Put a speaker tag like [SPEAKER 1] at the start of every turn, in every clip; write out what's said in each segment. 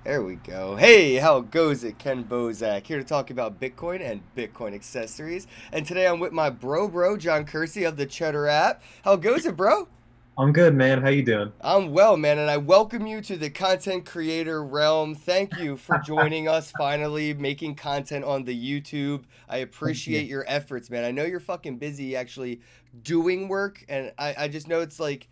[SPEAKER 1] There we go. Hey, how goes it? Ken Bozak here to talk about Bitcoin and Bitcoin accessories. And today I'm with my bro, John Kersey of the Cheddar app. How goes it, bro?
[SPEAKER 2] I'm good, man. How you doing?
[SPEAKER 1] I'm well, man, and I welcome you to the content creator realm. Thank you for joining us finally, making content on the YouTube. I
[SPEAKER 2] Thank you.
[SPEAKER 1] appreciate your efforts, man. I know you're fucking busy actually doing work, and I just know it's like,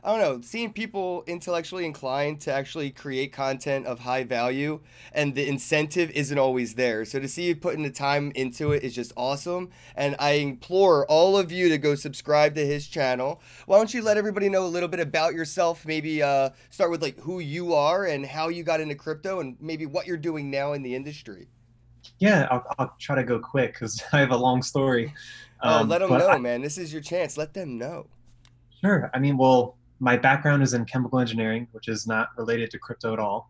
[SPEAKER 1] I don't know, seeing people intellectually inclined to actually create content of high value and the incentive isn't always there. So to see you putting the time into it is just awesome. And I implore all of you to go subscribe to his channel. Why don't you let everybody know a little bit about yourself? Maybe start with like who you are and how you got into crypto and maybe what you're doing now in the industry.
[SPEAKER 2] Yeah, I'll try to go quick because I have a long story.
[SPEAKER 1] Oh, let them
[SPEAKER 2] But
[SPEAKER 1] know, man. This is your chance. Let them know.
[SPEAKER 2] sure. I mean, well, my background is in chemical engineering, which is not related to crypto at all.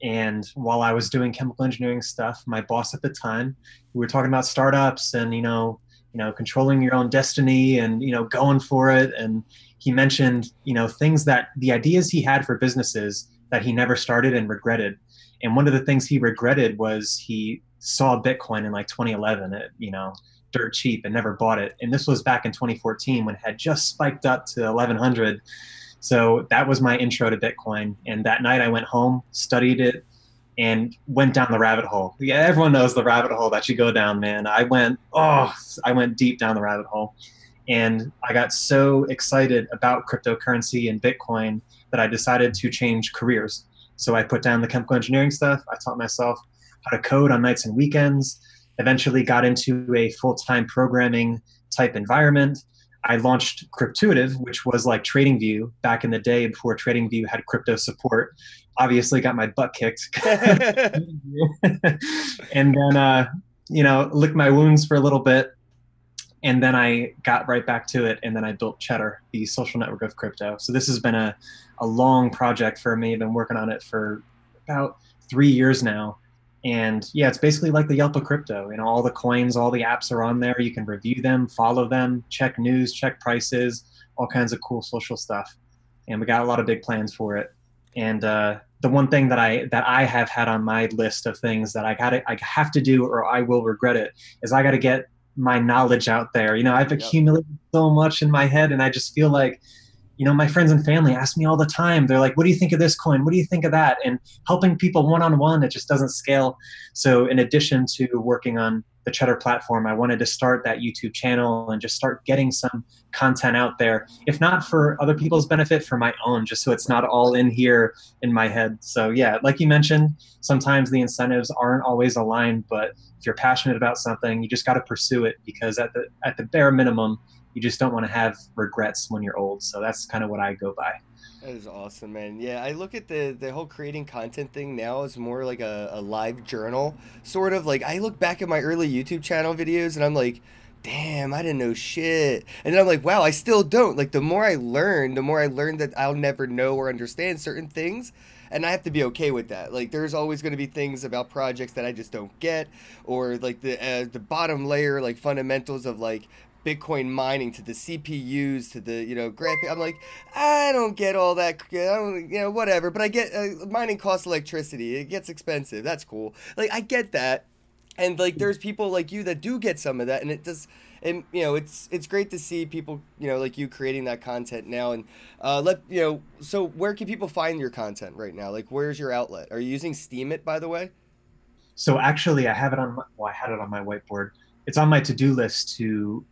[SPEAKER 2] And while I was doing chemical engineering stuff, my boss at the time, we were talking about startups and controlling your own destiny and going for it. And he mentioned things that the ideas he had for businesses that he never started and regretted. And one of the things he regretted was he saw Bitcoin in like 2011 at dirt cheap and never bought it. And this was back in 2014 when it had just spiked up to 1100. So that was my intro to Bitcoin. And that night I went home, studied it, and went down the rabbit hole. Yeah, everyone knows the rabbit hole that you go down, man. I went deep down the rabbit hole. And I got so excited about cryptocurrency and Bitcoin that I decided to change careers. So I put down the chemical engineering stuff. I taught myself how to code on nights and weekends, eventually got into a full-time programming type environment. I launched Cryptuitive, which was like TradingView back in the day before TradingView had crypto support. Obviously, got my butt kicked, and then licked my wounds for a little bit, and then I got right back to it, and then I built Cheddar, the social network of crypto. So this has been a long project for me. I've been working on it for about 3 years now. And yeah, it's basically like the Yelp of crypto. All the coins, all the apps are on there. You can review them, follow them, check news, check prices, all kinds of cool social stuff. And we got a lot of big plans for it. And the one thing that I have had on my list of things that I have to do or I will regret it is I got to get my knowledge out there. I've
[SPEAKER 1] Yep.
[SPEAKER 2] accumulated so much in my head, and I just feel like my friends and family ask me all the time. They're like, what do you think of this coin? What do you think of that? And helping people one-on-one, it just doesn't scale. So in addition to working on the Cheddar platform, I wanted to start that YouTube channel and just start getting some content out there, if not for other people's benefit, for my own, just so it's not all in here in my head. So yeah, like you mentioned, sometimes the incentives aren't always aligned, but if you're passionate about something, you just got to pursue it, because at the bare minimum, you just don't want to have regrets when you're old. So that's kind of what I go by.
[SPEAKER 1] That is awesome, man. Yeah, I look at the whole creating content thing now as more like a live journal, sort of. Like, I look back at my early YouTube channel videos and I'm like, damn, I didn't know shit. And then I'm like, wow, I still don't. Like, the more I learn that I'll never know or understand certain things. And I have to be okay with that. Like, there's always going to be things about projects that I just don't get, or like the bottom layer, like fundamentals of like Bitcoin mining to the CPUs to the graphic. I'm like, I don't get all that. I don't, whatever. But I get mining costs electricity. It gets expensive. That's cool. Like, I get that. And like, there's people like you that do get some of that, and it does. And it's great to see people like you creating that content now. And So where can people find your content right now? Like, where's your outlet? Are you using Steemit, by the way?
[SPEAKER 2] So actually, I have it on. Well, I had it on my whiteboard. It's on my to-do list.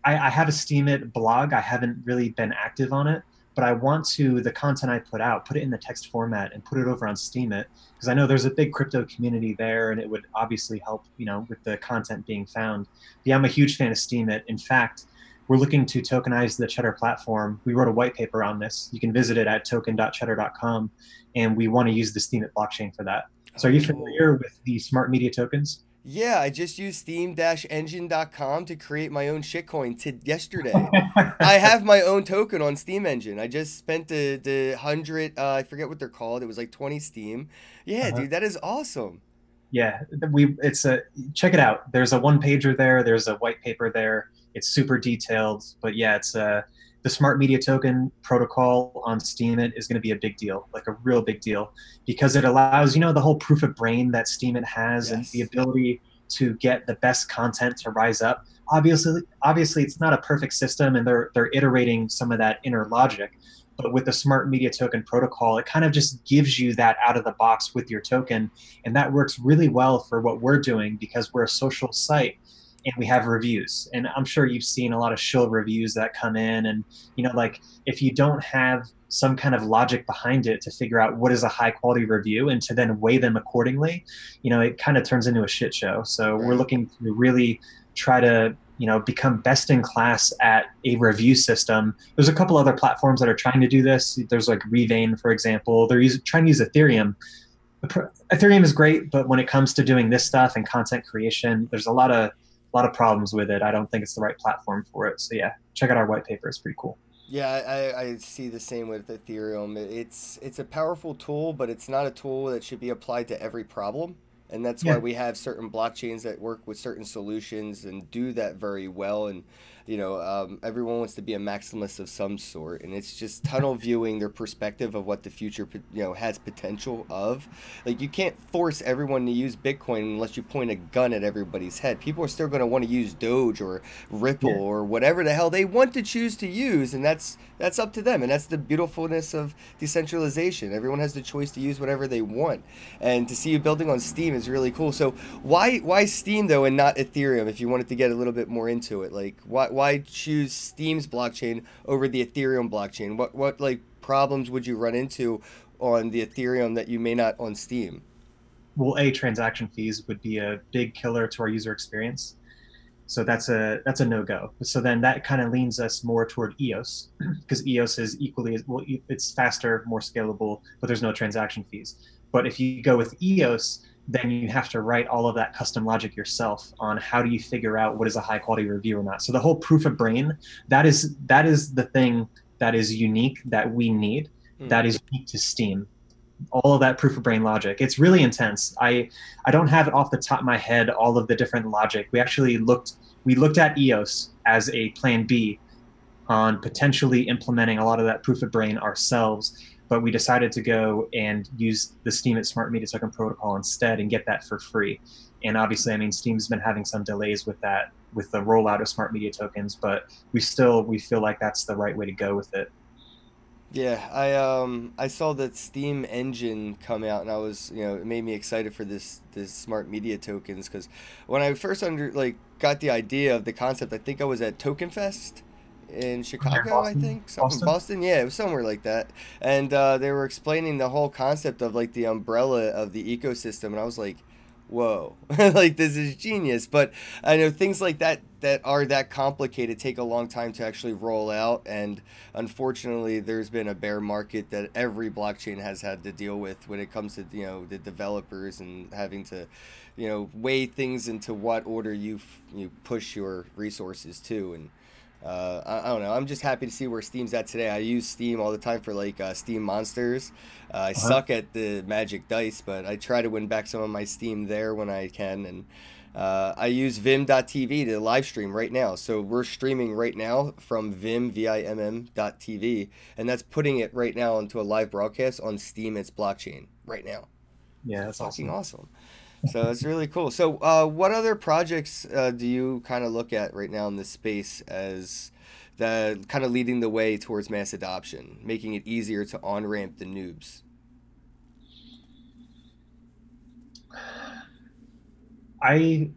[SPEAKER 2] I have a Steemit blog. I haven't really been active on it, but I want to, the content I put out, put it in the text format and put it over on Steemit, because I know there's a big crypto community there, and it would obviously help, with the content being found. Yeah, I'm a huge fan of Steemit. In fact, we're looking to tokenize the Cheddar platform. We wrote a white paper on this. You can visit it at token.cheddar.com, and we want to use the Steemit blockchain for that. So are you
[SPEAKER 1] Oh.
[SPEAKER 2] familiar with the smart media tokens?
[SPEAKER 1] Yeah, I just used steam-engine.com to create my own shitcoin yesterday. I have my own token on Steam Engine. I just spent the 100, I forget what they're called. It was like 20 Steam. Yeah,
[SPEAKER 2] Uh-huh.
[SPEAKER 1] dude, that is awesome.
[SPEAKER 2] Yeah, we it's a check it out. There's a one pager there. There's a white paper there. It's super detailed, but yeah, the smart media token protocol on Steemit is going to be a big deal, like a real big deal, because it allows, the whole proof of brain that Steemit has and the
[SPEAKER 1] Yes.
[SPEAKER 2] ability to get the best content to rise up. Obviously, it's not a perfect system, and they're iterating some of that inner logic. But with the smart media token protocol, it kind of just gives you that out of the box with your token, and that works really well for what we're doing because we're a social site and we have reviews. And I'm sure you've seen a lot of shill reviews that come in, and like if you don't have some kind of logic behind it to figure out what is a high quality review and to then weigh them accordingly, it kind of turns into a shit show. So we're
[SPEAKER 1] Right.
[SPEAKER 2] looking to really try to become best in class at a review system. There's a couple other platforms that are trying to do this. There's like Revain, for example. They're trying to use Ethereum. Ethereum is great, but when it comes to doing this stuff and content creation, there's a lot of problems with it. I don't think it's the right platform for it. So yeah, check out our white paper. It's pretty cool.
[SPEAKER 1] Yeah, I see the same with Ethereum. It's a powerful tool, but it's not a tool that should be applied to every problem. And that's why
[SPEAKER 2] Yeah,
[SPEAKER 1] we have certain blockchains that work with certain solutions and do that very well. And everyone wants to be a maximalist of some sort, and it's just tunnel viewing their perspective of what the future has potential of. Like, you can't force everyone to use Bitcoin unless you point a gun at everybody's head. People are still going to want to use Doge or Ripple
[SPEAKER 2] yeah,
[SPEAKER 1] or whatever the hell they want to choose to use, and that's up to them. And that's the beautifulness of decentralization. Everyone has the choice to use whatever they want, and to see you building on Steem is really cool. So why Steem though, and not Ethereum? If you wanted to get a little bit more into it, like why choose Steem's blockchain over the Ethereum blockchain? What like problems would you run into on the Ethereum that you may not on Steem?
[SPEAKER 2] well, transaction fees would be a big killer to our user experience. So that's a no go. So then that kind of leans us more toward EOS because EOS is equally as well. It's faster, more scalable, but there's no transaction fees. But if you go with EOS, then you have to write all of that custom logic yourself on how do you figure out what is a high quality review or not. So the whole proof of brain, that is the thing that is unique that we need.
[SPEAKER 1] Hmm.
[SPEAKER 2] That is unique to Steem, all of that proof of brain logic. It's really intense. I don't have it off the top of my head, all of the different logic. We looked at EOS as a plan B on potentially implementing a lot of that proof of brain ourselves, but we decided to go and use the Steemit Smart Media Token protocol instead and get that for free. And obviously, I mean, Steem's been having some delays with that, with the rollout of Smart Media Tokens, but we feel like that's the right way to go with it.
[SPEAKER 1] Yeah, I saw that Steam engine come out, and I was, it made me excited for this smart media tokens, because when I first got the idea of the concept, I think I was at Token Fest in
[SPEAKER 2] Here in
[SPEAKER 1] Chicago, I
[SPEAKER 2] Boston,
[SPEAKER 1] think, something
[SPEAKER 2] Boston.
[SPEAKER 1] Boston, yeah, it was somewhere like that, and they were explaining the whole concept of like the umbrella of the ecosystem, and I was like, whoa, like this is genius. But I know things like that are that complicated take a long time to actually roll out, and unfortunately there's been a bear market that every blockchain has had to deal with when it comes to the developers and having to weigh things into what order you push your resources to. And I don't know. I'm just happy to see where Steam's at today. I use Steam all the time for like Steam Monsters. I
[SPEAKER 2] Uh-huh.
[SPEAKER 1] suck at the Magic Dice, but I try to win back some of my Steam there when I can. And I use Vim.tv to live stream right now. So we're streaming right now from Vim.tv, and that's putting it right now into a live broadcast on Steam. It's blockchain right now.
[SPEAKER 2] Yeah, that's
[SPEAKER 1] Fucking
[SPEAKER 2] awesome.
[SPEAKER 1] awesome. So it's really cool. So, what other projects do you kind of look at right now in this space as the kind of leading the way towards mass adoption, making it easier to on ramp the noobs?
[SPEAKER 2] I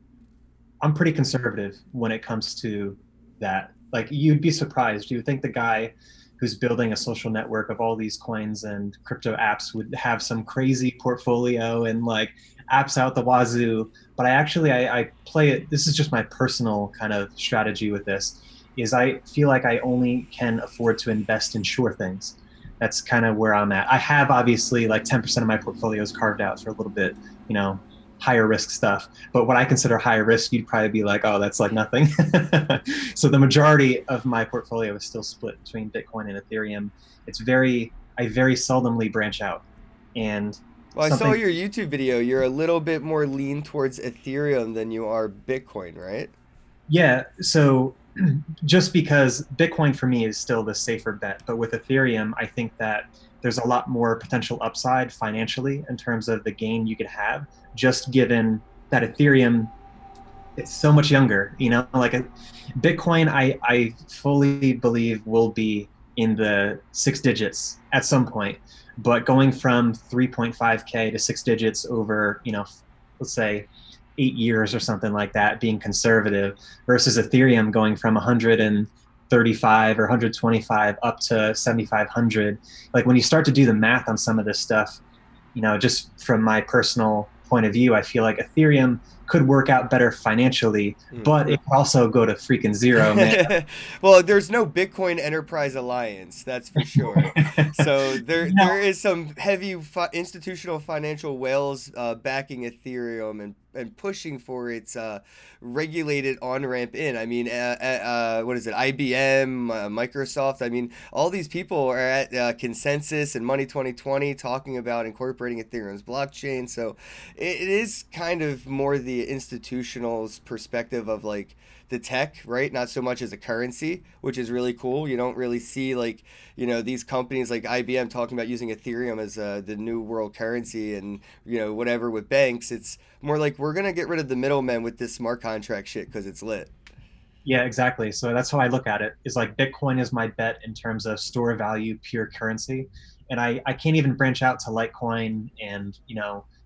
[SPEAKER 2] I'm pretty conservative when it comes to that. Like you'd be surprised. You would think the guy who's building a social network of all these coins and crypto apps would have some crazy portfolio and like apps out the wazoo. But I play it. This is just my personal kind of strategy with this. Is I feel like I only can afford to invest in sure things. That's kind of where I'm at. I have obviously like 10% of my portfolio is carved out for a little bit, you know, higher risk stuff. But what I consider higher risk, you'd probably be like, oh, that's like nothing. So the majority of my portfolio is still split between Bitcoin and Ethereum. I very seldomly branch out. And
[SPEAKER 1] Well, I saw
[SPEAKER 2] something,
[SPEAKER 1] your YouTube video. You're a little bit more lean towards Ethereum than you are Bitcoin, right?
[SPEAKER 2] yeah. So just because Bitcoin for me is still the safer bet, but with Ethereum, I think that there's a lot more potential upside financially in terms of the gain you could have, just given that Ethereum, it's so much younger, like Bitcoin, I fully believe will be in the six digits at some point, but going from 3.5K to six digits over, let's say 8 years or something like that, being conservative, versus Ethereum going from 135 or 125 up to 7,500. Like when you start to do the math on some of this stuff, just from my personal point of view, I feel like Ethereum could work out better financially, but it could also go to freaking zero, man.
[SPEAKER 1] Well, there's no Bitcoin Enterprise Alliance, that's for sure. So there is some heavy institutional financial whales backing Ethereum and pushing for its regulated on-ramp in. I mean, what is it? IBM, Microsoft. I mean, all these people are at Consensus and Money 2020 talking about incorporating Ethereum's blockchain. So it is kind of more the institutional's perspective of like the tech, right? Not so much as a currency, which is really cool. You don't really see like, these companies like IBM talking about using Ethereum as the new world currency and, whatever with banks. It's more like we're going to get rid of the middlemen with this smart contract shit because it's lit.
[SPEAKER 2] Yeah, exactly. So that's how I look at it. Is like Bitcoin is my bet in terms of store of value, pure currency. And I can't even branch out to Litecoin and,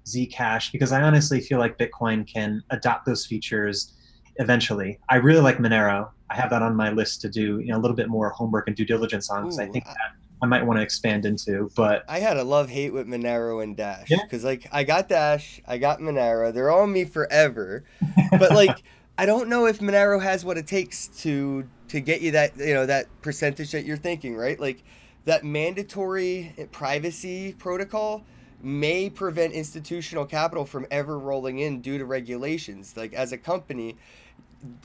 [SPEAKER 2] Zcash because I honestly feel like Bitcoin can adopt those features eventually. I really like Monero. I have that on my list to do, a little bit more homework and due diligence on because I
[SPEAKER 1] Ooh,
[SPEAKER 2] think that I might want to expand into. But
[SPEAKER 1] I had a love hate with Monero and Dash
[SPEAKER 2] yeah,
[SPEAKER 1] because like I got Dash, I got Monero. They're on me forever, but like I don't know if Monero has what it takes to get you that that percentage that you're thinking, right? Like that mandatory privacy protocol may prevent institutional capital from ever rolling in due to regulations. Like as a company,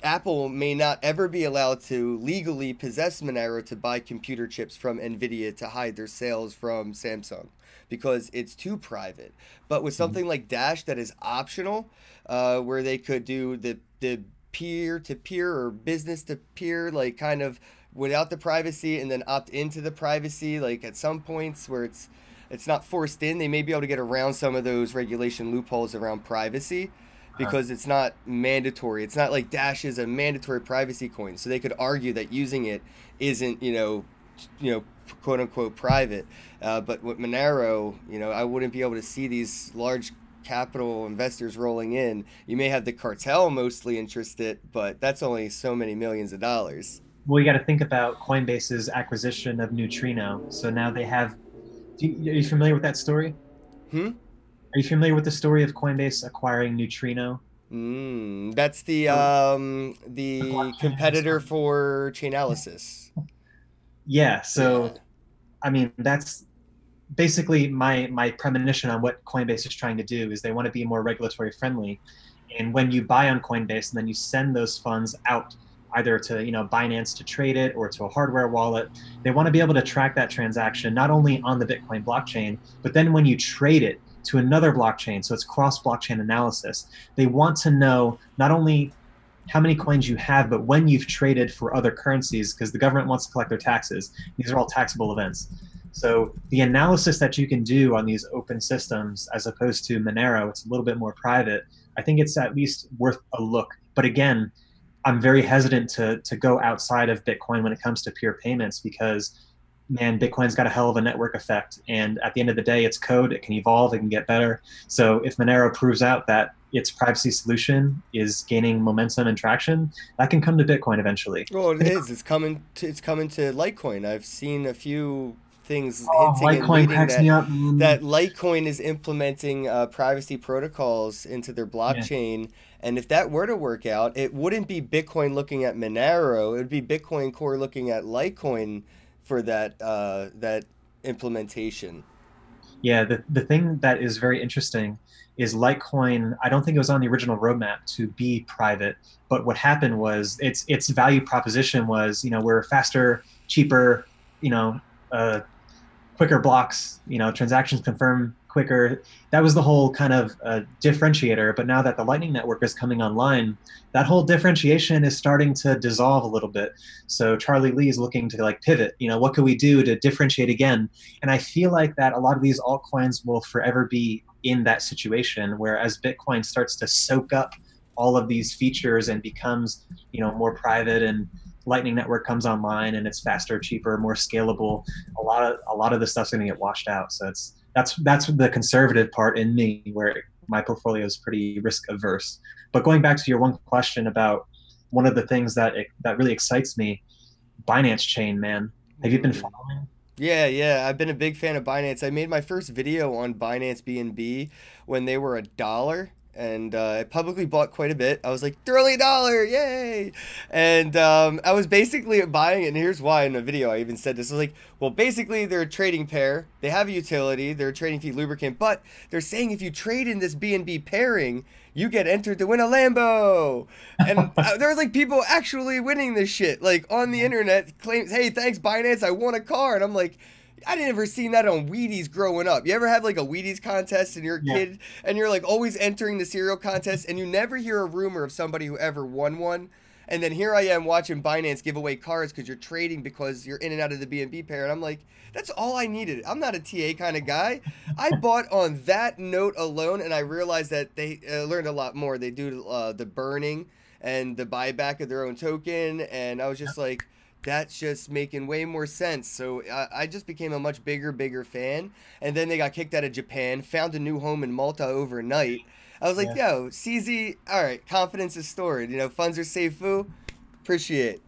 [SPEAKER 1] Apple may not ever be allowed to legally possess Monero to buy computer chips from Nvidia to hide their sales from Samsung because it's too private. But with something like Dash that is optional, where they could do the peer to peer or business to peer, like kind of without the privacy and then opt into the privacy, like at some points where it's not forced in, they may be able to get around some of those regulation loopholes around privacy because it's not mandatory. It's not like Dash is a mandatory privacy coin, so they could argue that using it isn't, quote unquote private. But with Monero, I wouldn't be able to see these large capital investors rolling in. You may have the cartel mostly interested, but that's only so many millions of dollars.
[SPEAKER 2] well, you got to think about Coinbase's acquisition of Neutrino. So now they have. Are you familiar with that story?
[SPEAKER 1] Hmm.
[SPEAKER 2] Are you familiar with the story of Coinbase acquiring Neutrino?
[SPEAKER 1] That's
[SPEAKER 2] So the
[SPEAKER 1] the
[SPEAKER 2] blockchain has
[SPEAKER 1] competitor for Chainalysis.
[SPEAKER 2] yeah.
[SPEAKER 1] Yeah.
[SPEAKER 2] So I mean, that's basically my premonition on what Coinbase is trying to do is they want to be more regulatory friendly. And when you buy on Coinbase and then you send those funds out either to Binance to trade it or to a hardware wallet, they want to be able to track that transaction not only on the Bitcoin blockchain, but then when you trade it to another blockchain, so it's cross blockchain analysis, they want to know not only how many coins you have, but when you've traded for other currencies, because the government wants to collect their taxes. These are all taxable events. So the analysis that you can do on these open systems, as opposed to Monero, it's a little bit more private. I think it's at least worth a look. But again, I'm very hesitant to go outside of Bitcoin when it comes to peer payments because, man, Bitcoin's got a hell of a network effect. And at the end of the day, it's code. It can evolve. It can get better. So if Monero proves out that its privacy solution is gaining momentum and traction, that can come to Bitcoin eventually.
[SPEAKER 1] Well, it is. It's coming to Litecoin. I've seen a few things
[SPEAKER 2] Oh,
[SPEAKER 1] hinting and
[SPEAKER 2] Litecoin
[SPEAKER 1] leading
[SPEAKER 2] cracks me
[SPEAKER 1] that
[SPEAKER 2] up, man.
[SPEAKER 1] that Litecoin is implementing privacy protocols into their
[SPEAKER 2] Yeah.
[SPEAKER 1] blockchain. And if that were to work out, it wouldn't be Bitcoin looking at Monero. It would be Bitcoin Core looking at Litecoin for that implementation.
[SPEAKER 2] Yeah, the thing that is very interesting is Litecoin, I don't think it was on the original roadmap to be private, but what happened was its value proposition was, we're faster, cheaper, you know, uh, quicker blocks, transactions confirm quicker. That was the whole kind of differentiator. But now that the Lightning Network is coming online, that whole differentiation is starting to dissolve a little bit. So Charlie Lee is looking to like pivot. You know, what can we do to differentiate again? And I feel like that a lot of these altcoins will forever be in that situation, where as Bitcoin starts to soak up all of these features and becomes, you know, more private, and Lightning Network comes online and it's faster, cheaper, more scalable, a lot of the stuff's going to get washed out. So that's the conservative part in me, where my portfolio is pretty risk averse. But going back to your one question about one of the things that really excites me, Binance Chain, man. Have you been following?
[SPEAKER 1] Yeah, yeah, I've been a big fan of Binance. I made my first video on Binance BNB when they were $1, and I publicly bought quite a bit. I was like, they're only $1, yay! And I was basically buying it, and here's why in the video I even said this. I was like, well, basically they're a trading pair. They have a utility. They're a trading fee lubricant, but they're saying if you trade in this BNB pairing, you get entered to win a Lambo. And there was like people actually winning this shit, like on the internet, claims, hey, thanks Binance, I won a car. And I'm like, I never seen that on Wheaties growing up. You ever have like a Wheaties contest and you're a kid and you're like always entering the cereal contest and you never hear a rumor of somebody who ever won one? And then here I am watching Binance give away cars because you're trading because you're in and out of the BNB pair. And I'm like, that's all I needed. I'm not a TA kind of guy. I bought on that note alone, and I realized that they learned a lot more. They do the burning and the buyback of their own token. And I was just like, that's just making way more sense. So I just became a much bigger fan. And then they got kicked out of Japan, found a new home in Malta overnight. I was like, yo, CZ, all right, confidence is stored. You know, funds are safe. Appreciate.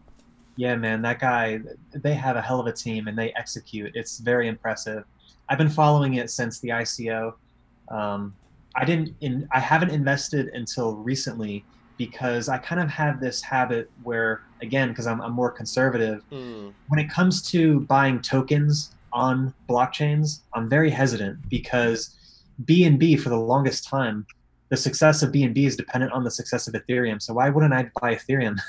[SPEAKER 2] Yeah, man, that guy, they have a hell of a team and they execute. It's very impressive. I've been following it since the ICO. I haven't invested until recently because I kind of have this habit where, again, because I'm more conservative, when it comes to buying tokens on blockchains, I'm very hesitant because BNB for the longest time, the success of BNB is dependent on the success of Ethereum. So why wouldn't I buy Ethereum?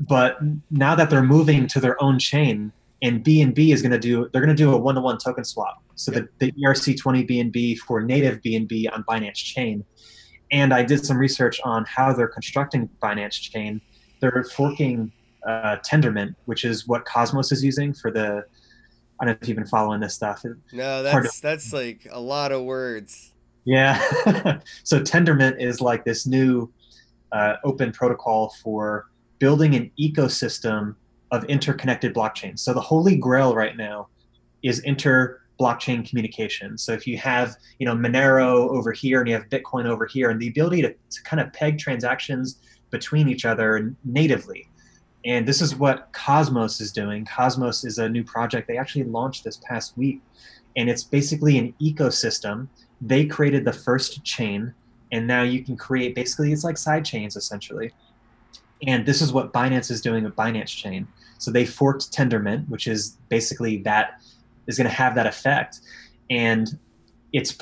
[SPEAKER 2] But now that they're moving to their own chain, and BNB is they're going to do a one-to-one token swap. So the ERC20 BNB for native BNB on Binance Chain. And I did some research on how they're constructing Binance Chain. They're forking Tendermint, which is what Cosmos is using for the, I don't know if you've been following this stuff.
[SPEAKER 1] No, that's like a lot of words.
[SPEAKER 2] Yeah. So Tendermint is like this new open protocol for building an ecosystem of interconnected blockchains. So the holy grail right now is inter-blockchain communication. So if you have, you know, Monero over here and you have Bitcoin over here, and the ability to kind of peg transactions between each other natively. And this is what Cosmos is doing. Cosmos is a new project they actually launched this past week. And it's basically an ecosystem. They created the first chain, and now you can create, basically it's like side chains essentially. And this is what Binance is doing with Binance Chain. So they forked Tendermint, which is basically that is going to have that effect. And it's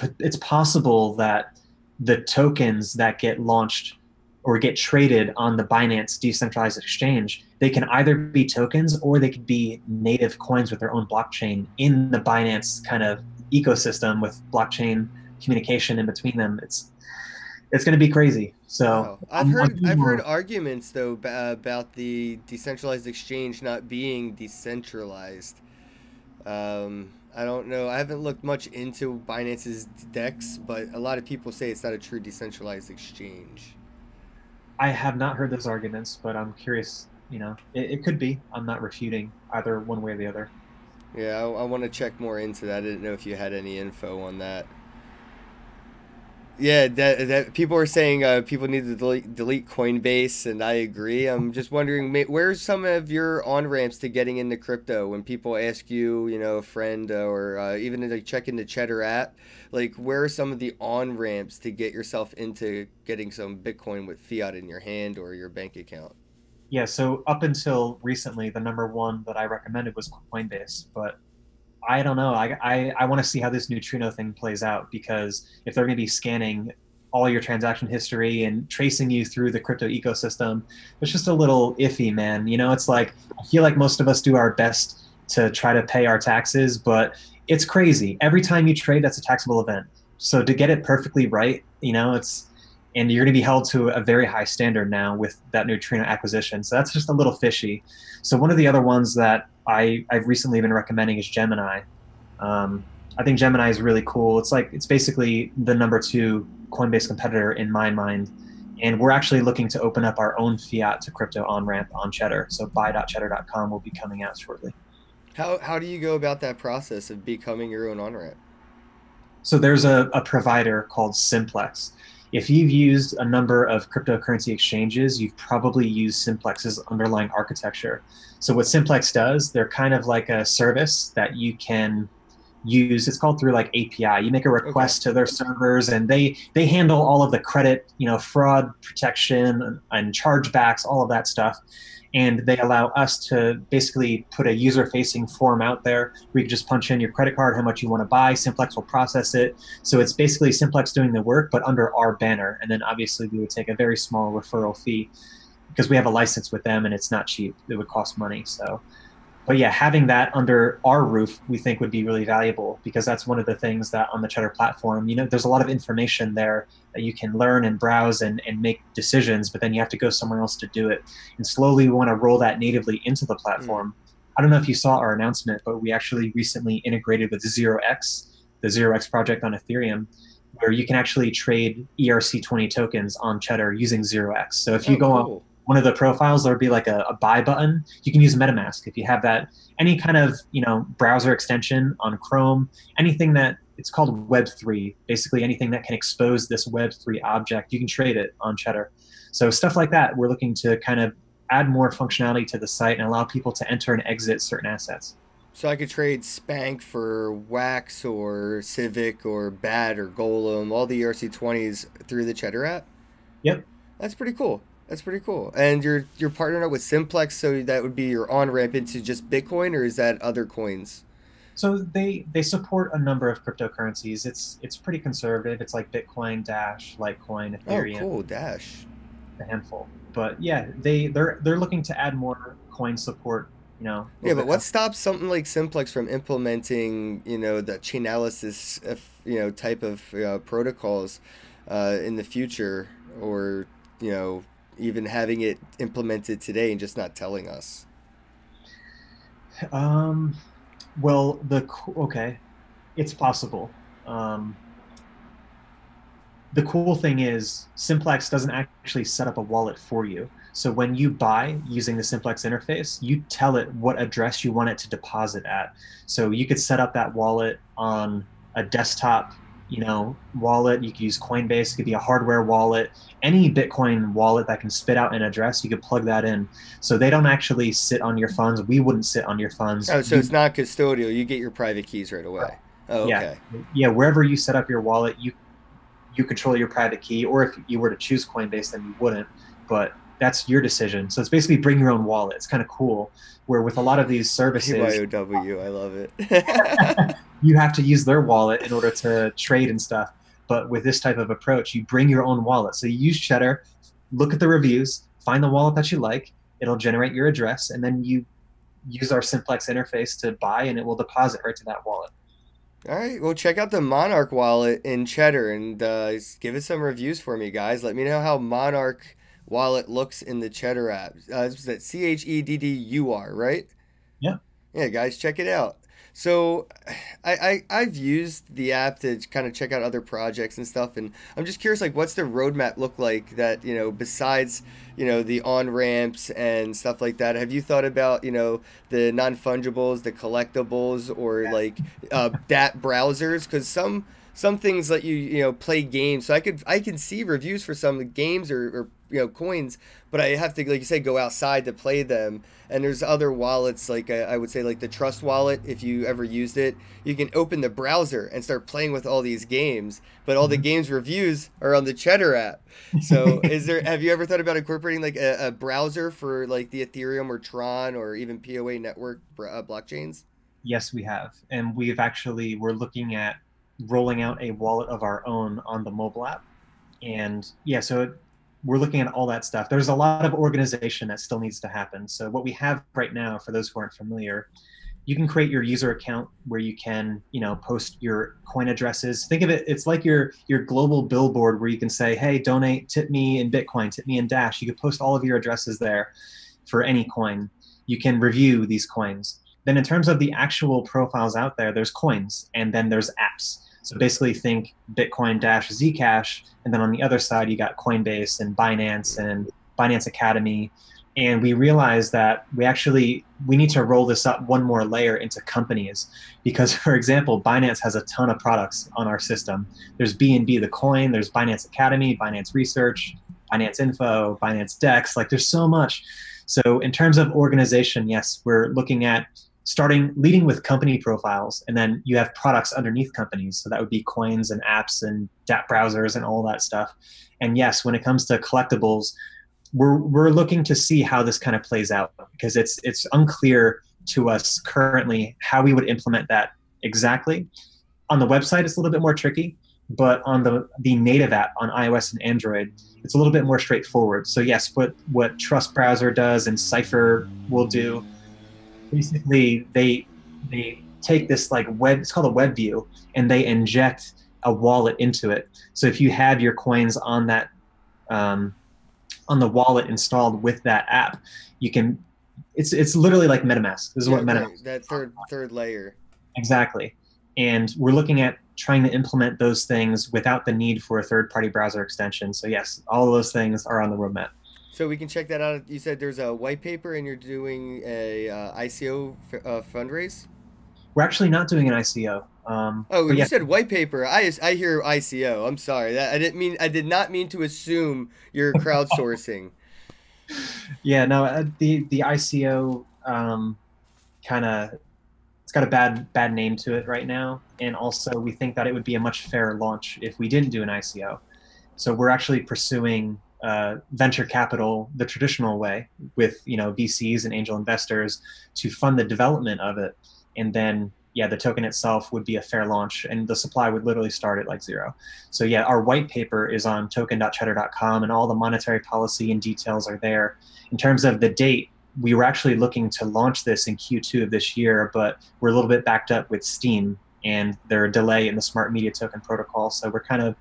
[SPEAKER 2] possible that the tokens that get launched or get traded on the Binance decentralized exchange, they can either be tokens or they could be native coins with their own blockchain in the Binance kind of ecosystem with blockchain communication in between them. It's going to be crazy. So
[SPEAKER 1] wow. I've heard arguments though about the decentralized exchange not being decentralized. I don't know. I haven't looked much into Binance's DEX, but a lot of people say it's not a true decentralized exchange.
[SPEAKER 2] I have not heard those arguments, but I'm curious. You know, it could be. I'm not refuting either one way or the other.
[SPEAKER 1] Yeah, I want to check more into that. I didn't know if you had any info on that. Yeah, that people are saying people need to delete Coinbase, and I agree. I'm just wondering, where's some of your on-ramps to getting into crypto? When people ask you, you know, a friend or even like check into Cheddar app, like where are some of the on-ramps to get yourself into getting some Bitcoin with fiat in your hand or your bank account?
[SPEAKER 2] Yeah, so up until recently, the number one that I recommended was Coinbase, but I don't know. I want to see how this neutrino thing plays out, because if they're going to be scanning all your transaction history and tracing you through the crypto ecosystem, it's just a little iffy, man. You know, it's like, I feel like most of us do our best to try to pay our taxes, but it's crazy. Every time you trade, that's a taxable event. So to get it perfectly right, and you're going to be held to a very high standard now with that neutrino acquisition. So that's just a little fishy. So one of the other ones that I've recently been recommending is Gemini. I think Gemini is really cool. It's basically the #2 Coinbase competitor in my mind. And we're actually looking to open up our own fiat to crypto on-ramp on Cheddar. So buy.cheddar.com will be coming out shortly.
[SPEAKER 1] How do you go about that process of becoming your own on-ramp?
[SPEAKER 2] So there's a provider called Simplex. If you've used a number of cryptocurrency exchanges, you've probably used Simplex's underlying architecture. So what Simplex does, they're kind of like a service that you can use. It's called through like API. You make a request to their servers, and they handle all of the credit, fraud protection and chargebacks, all of that stuff. And they allow us to basically put a user-facing form out there where you can just punch in your credit card, how much you want to buy. Simplex will process it. So it's basically Simplex doing the work, but under our banner. And then obviously we would take a very small referral fee because we have a license with them, and it's not cheap. It would cost money. But yeah, having that under our roof, we think would be really valuable, because that's one of the things that on the Cheddar platform, there's a lot of information there that you can learn and browse and make decisions, but then you have to go somewhere else to do it. And slowly we want to roll that natively into the platform. I don't know if you saw our announcement, but we actually recently integrated with 0x, the 0x project on Ethereum, where you can actually trade ERC20 tokens on Cheddar using 0x. So if you go on one of the profiles, there'll be like a buy button. You can use MetaMask if you have that. Any kind of browser extension on Chrome, anything that it's called Web3, basically anything that can expose this Web3 object, you can trade it on Cheddar. So stuff like that, we're looking to kind of add more functionality to the site and allow people to enter and exit certain assets.
[SPEAKER 1] So I could trade Spank for Wax or Civic or Bat or Golem, all the ERC20s through the Cheddar app?
[SPEAKER 2] Yep.
[SPEAKER 1] That's pretty cool. That's pretty cool. And you're partnering up with Simplex, so that would be your on-ramp into just Bitcoin, or is that other coins?
[SPEAKER 2] So they support a number of cryptocurrencies. It's pretty conservative. It's like Bitcoin, Dash, Litecoin, Ethereum.
[SPEAKER 1] Oh, cool, Dash.
[SPEAKER 2] A handful. But yeah, they're looking to add more coin support.
[SPEAKER 1] Yeah, but what stops something like Simplex from implementing, the Chainalysis, type of protocols in the future, or even having it implemented today and just not telling us?
[SPEAKER 2] Well, it's possible. The cool thing is Simplex doesn't actually set up a wallet for you. So when you buy using the Simplex interface, you tell it what address you want it to deposit at. So you could set up that wallet on a desktop wallet. You could use Coinbase. It could be a hardware wallet. Any Bitcoin wallet that can spit out an address, you could plug that in. So they don't actually sit on your funds. We wouldn't sit on your funds.
[SPEAKER 1] Oh, so it's not custodial. You get your private keys right away. Right. Oh, okay.
[SPEAKER 2] Yeah, wherever you set up your wallet, you control your private key. Or if you were to choose Coinbase, then you wouldn't. But that's your decision. So it's basically bring your own wallet. It's kind of cool. Where with a lot of these services,
[SPEAKER 1] BYOW, I love it.
[SPEAKER 2] You have to use their wallet in order to trade and stuff. But with this type of approach, you bring your own wallet. So you use Cheddar, look at the reviews, find the wallet that you like. It'll generate your address, and then you use our Simplex interface to buy, and it will deposit right to that wallet.
[SPEAKER 1] All right, well, check out the Monarch wallet in Cheddar and give us some reviews for me, guys. Let me know how Monarch wallet looks in the Cheddar app. Is that CHEDDUR, right?
[SPEAKER 2] Yeah.
[SPEAKER 1] Yeah, guys, check it out. So I've used the app to kind of check out other projects and stuff, and I'm just curious, like, what's the roadmap look like that, besides, the on-ramps and stuff like that? Have you thought about, the non-fungibles, the collectibles, or like DApp browsers? Because some things let you play games, so I can see reviews for some games or coins, but I have to, like you say, go outside to play them. And there's other wallets, like I would say, like the Trust wallet. If you ever used it, you can open the browser and start playing with all these games, but all the games reviews are on the Cheddar app. So have you ever thought about incorporating like a browser for like the Ethereum or Tron or even POA network blockchains?
[SPEAKER 2] Yes, we have. And we're looking at rolling out a wallet of our own on the mobile app. And yeah, so we're looking at all that stuff. There's a lot of organization that still needs to happen. So what we have right now, for those who aren't familiar, you can create your user account where you can, post your coin addresses. Think of it, it's like your global billboard where you can say, hey, donate, tip me in Bitcoin, tip me in Dash. You can post all of your addresses there for any coin. You can review these coins. Then in terms of the actual profiles out there, there's coins and then there's apps. So basically think Bitcoin Dash Zcash, and then on the other side, you got Coinbase and Binance Academy. And we realized that we need to roll this up one more layer into companies because, for example, Binance has a ton of products on our system. There's BNB, the coin, there's Binance Academy, Binance Research, Binance Info, Binance Dex, like there's so much. So in terms of organization, yes, we're looking at leading with company profiles, and then you have products underneath companies. So that would be coins and apps and dApp browsers and all that stuff. And yes, when it comes to collectibles, we're looking to see how this kind of plays out because it's unclear to us currently how we would implement that exactly. On the website, it's a little bit more tricky, but on the native app on iOS and Android, it's a little bit more straightforward. So yes, what Trust Browser does and Cypher will do, basically they take this like web, it's called a web view, and they inject a wallet into it. So if you have your coins on that on the wallet installed with that app, you can, it's literally like MetaMask. This is what MetaMask is.
[SPEAKER 1] That third layer.
[SPEAKER 2] Exactly. And we're looking at trying to implement those things without the need for a third-party browser extension. So yes, all of those things are on the roadmap.
[SPEAKER 1] So we can check that out. You said there's a white paper and you're doing a ICO fundraise?
[SPEAKER 2] We're actually not doing an ICO.
[SPEAKER 1] Oh, you said white paper. I hear ICO. I'm sorry. I did not mean to assume you're crowdsourcing.
[SPEAKER 2] Yeah, no, the ICO kind of, it's got a bad name to it right now, and also we think that it would be a much fairer launch if we didn't do an ICO. So we're actually pursuing venture capital the traditional way with VCs and angel investors to fund the development of it, and then the token itself would be a fair launch, and the supply would literally start at like zero. So yeah, our white paper is on token.cheddar.com, and all the monetary policy and details are there. In terms of the date, we were actually looking to launch this in Q2 of this year, but we're a little bit backed up with Steam and their delay in the smart media token protocol. So we're kind of,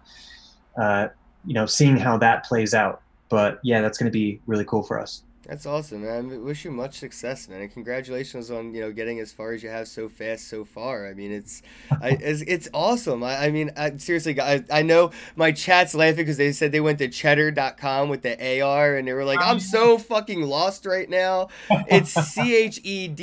[SPEAKER 2] seeing how that plays out. But yeah, that's going to be really cool for us.
[SPEAKER 1] That's awesome, man. I wish you much success, man, and congratulations on getting as far as you have so fast so far. I mean, it's awesome. Seriously, I know my chat's laughing because they said they went to cheddar.com with the AR, and they were like, I'm so fucking lost right now. It's CHEDDUR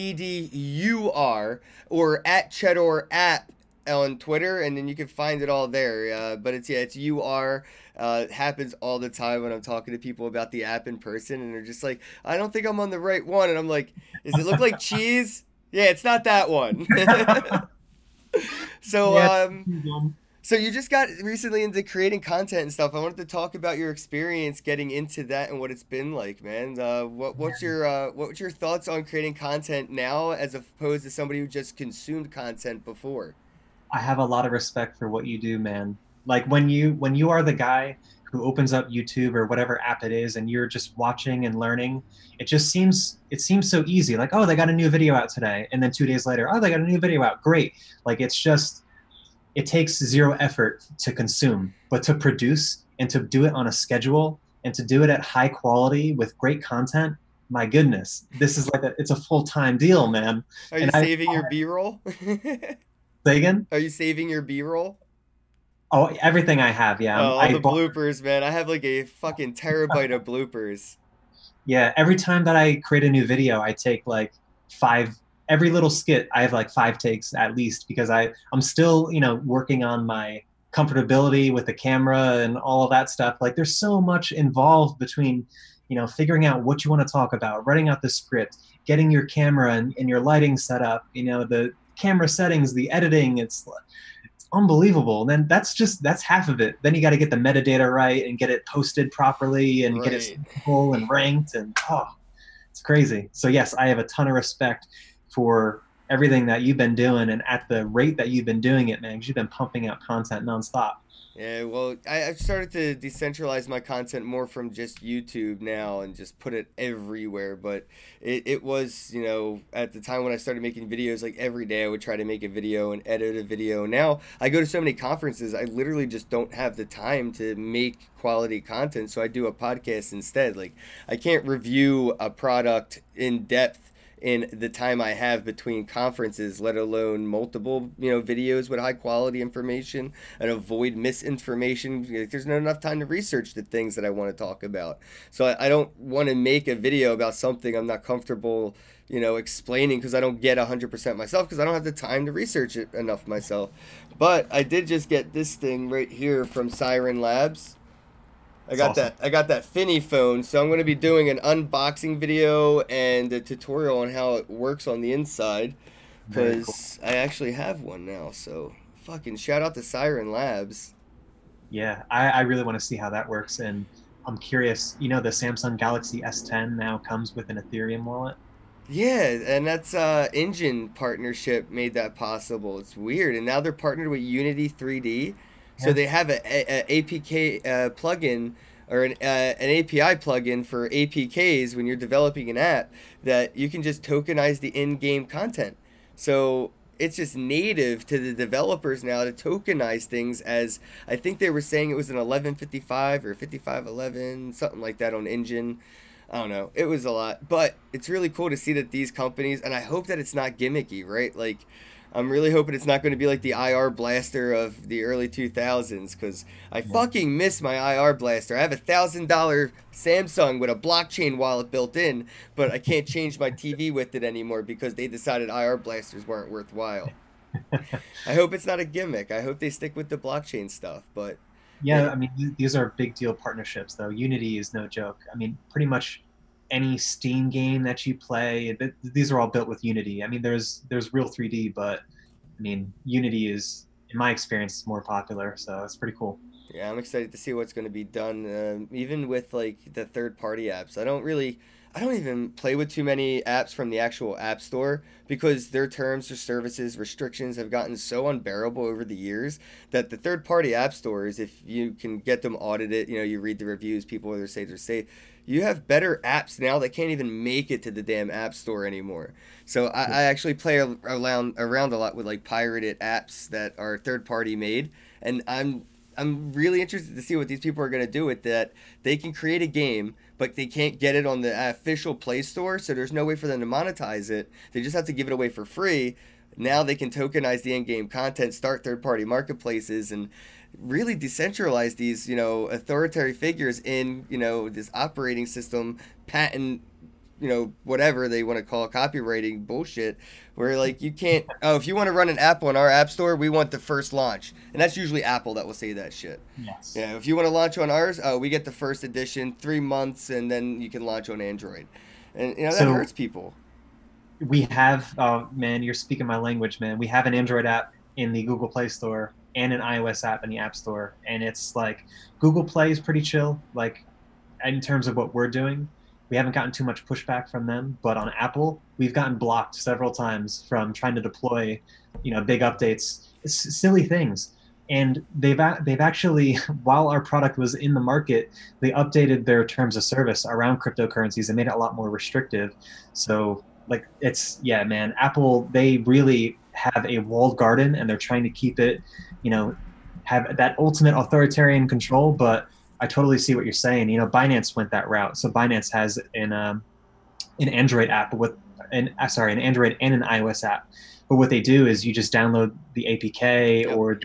[SPEAKER 1] or at Cheddar app on Twitter, and then you can find it all there. But it's UR. It happens all the time when I'm talking to people about the app in person, and they're just like, I don't think I'm on the right one. And I'm like, does it look like cheese? Yeah, it's not that one. So you just got recently into creating content and stuff. I wanted to talk about your experience getting into that and what it's been like, man. What's your thoughts on creating content now as opposed to somebody who just consumed content before?
[SPEAKER 2] I have a lot of respect for what you do, man. Like when you are the guy who opens up YouTube or whatever app it is and you're just watching and learning, it seems so easy. Like, oh, they got a new video out today, and then 2 days later, oh, they got a new video out. Great. Like it takes zero effort to consume, but to produce and to do it on a schedule and to do it at high quality with great content, my goodness, this is like it's a full-time deal, man.
[SPEAKER 1] Are you saving your B-roll?
[SPEAKER 2] Say again?
[SPEAKER 1] Are you saving your B-roll?
[SPEAKER 2] Oh, everything I have, yeah.
[SPEAKER 1] Oh, all the bloopers, man. I have like a fucking terabyte of bloopers.
[SPEAKER 2] Yeah, every time that I create a new video, I take like every little skit, I have like 5 takes at least because I'm still, working on my comfortability with the camera and all of that stuff. Like there's so much involved between, figuring out what you want to talk about, writing out the script, getting your camera and your lighting set up, the camera settings, the editing, it's unbelievable. And then that's half of it. Then you got to get the metadata right and get it posted properly and get it full and ranked, and it's crazy. So yes, I have a ton of respect for everything that you've been doing and at the rate that you've been doing it, man, because you've been pumping out content nonstop.
[SPEAKER 1] Yeah, well, I've started to decentralize my content more from just YouTube now and just put it everywhere. But it was, at the time when I started making videos, like every day I would try to make a video and edit a video. Now I go to so many conferences, I literally just don't have the time to make quality content. So I do a podcast instead. Like, I can't review a product in depth in the time I have between conferences, let alone multiple, videos with high quality information and avoid misinformation. There's not enough time to research the things that I want to talk about. So I don't want to make a video about something I'm not comfortable, explaining because I don't get 100% myself because I don't have the time to research it enough myself. But I did just get this thing right here from Siren Labs. I
[SPEAKER 2] It's
[SPEAKER 1] got
[SPEAKER 2] awesome.
[SPEAKER 1] that. I got that Finny phone, so I'm going to be doing an unboxing video and a tutorial on how it works on the inside,
[SPEAKER 2] Very cool.
[SPEAKER 1] because I actually have one now. So fucking shout out to Siren Labs.
[SPEAKER 2] Yeah, I really want to see how that works. And I'm curious, the Samsung Galaxy S10 now comes with an Ethereum wallet.
[SPEAKER 1] Yeah, and that's Engine partnership made that possible. It's weird, and now they're partnered with Unity 3D, so
[SPEAKER 2] Yeah.
[SPEAKER 1] they have a APK plugin or an API plugin for APKs when you're developing an app that you can just tokenize the in-game content. So it's just native to the developers now to tokenize things as I think they were saying it was an 1155 or 5511, something like that on Engine. I don't know. It was a lot, but it's really cool to see that these companies, and I hope that it's not gimmicky, right? Like, I'm really hoping it's not going to be like the IR blaster of the early 2000s, because I
[SPEAKER 2] Yeah.
[SPEAKER 1] fucking miss my IR blaster. I have $1,000 Samsung with a blockchain wallet built in, but I can't change my TV with it anymore because they decided IR blasters weren't worthwhile. I hope it's not a gimmick. I hope they stick with the blockchain stuff, but
[SPEAKER 2] Yeah,
[SPEAKER 1] it,
[SPEAKER 2] I mean, these are big deal partnerships, though. Unity is no joke. I mean, pretty much any Steam game that you play, these are all built with Unity. I mean, there's real 3D, but I mean, Unity is, in my experience, more popular, so it's pretty cool.
[SPEAKER 1] Yeah, I'm excited to see what's going to be done, even with like the third-party apps. I don't even play with too many apps from the actual app store because their terms or services restrictions have gotten so unbearable over the years that the third-party app stores, if you can get them audited, you read the reviews, people whether say they're safe, you have better apps now that can't even make it to the damn app store anymore. So I actually play around a lot with like pirated apps that are third-party made, and I'm really interested to see what these people are going to do with that. They can create a game, but they can't get it on the official Play Store, so there's no way for them to monetize it. They just have to give it away for free. Now they can tokenize the in-game content, start third-party marketplaces, and really decentralize these, authoritarian figures in, this operating system, patent, whatever they want to call copywriting bullshit, where like you can't, oh, if you want to run an app on our app store, we want the first launch. And that's usually Apple that will say that shit.
[SPEAKER 2] Yes.
[SPEAKER 1] Yeah, if you want to launch on ours, oh, we get the first edition, 3 months, and then you can launch on Android. And, that
[SPEAKER 2] So
[SPEAKER 1] hurts people.
[SPEAKER 2] we have, oh man, you're speaking my language, man. We have an Android app in the Google Play Store and an iOS app in the App Store, and it's like Google Play is pretty chill, like in terms of what we're doing. We haven't gotten too much pushback from them, but on Apple, we've gotten blocked several times from trying to deploy, big updates. It's silly things. And they've actually, while our product was in the market, they updated their terms of service around cryptocurrencies and made it a lot more restrictive. So like it's, yeah, man, Apple, they really have a walled garden and they're trying to keep it, you know, have that ultimate authoritarian control. But I totally see what you're saying. Binance went that route. So Binance has an Android app with an Android and an iOS app. But what they do is you just download the APK
[SPEAKER 1] Yep.
[SPEAKER 2] or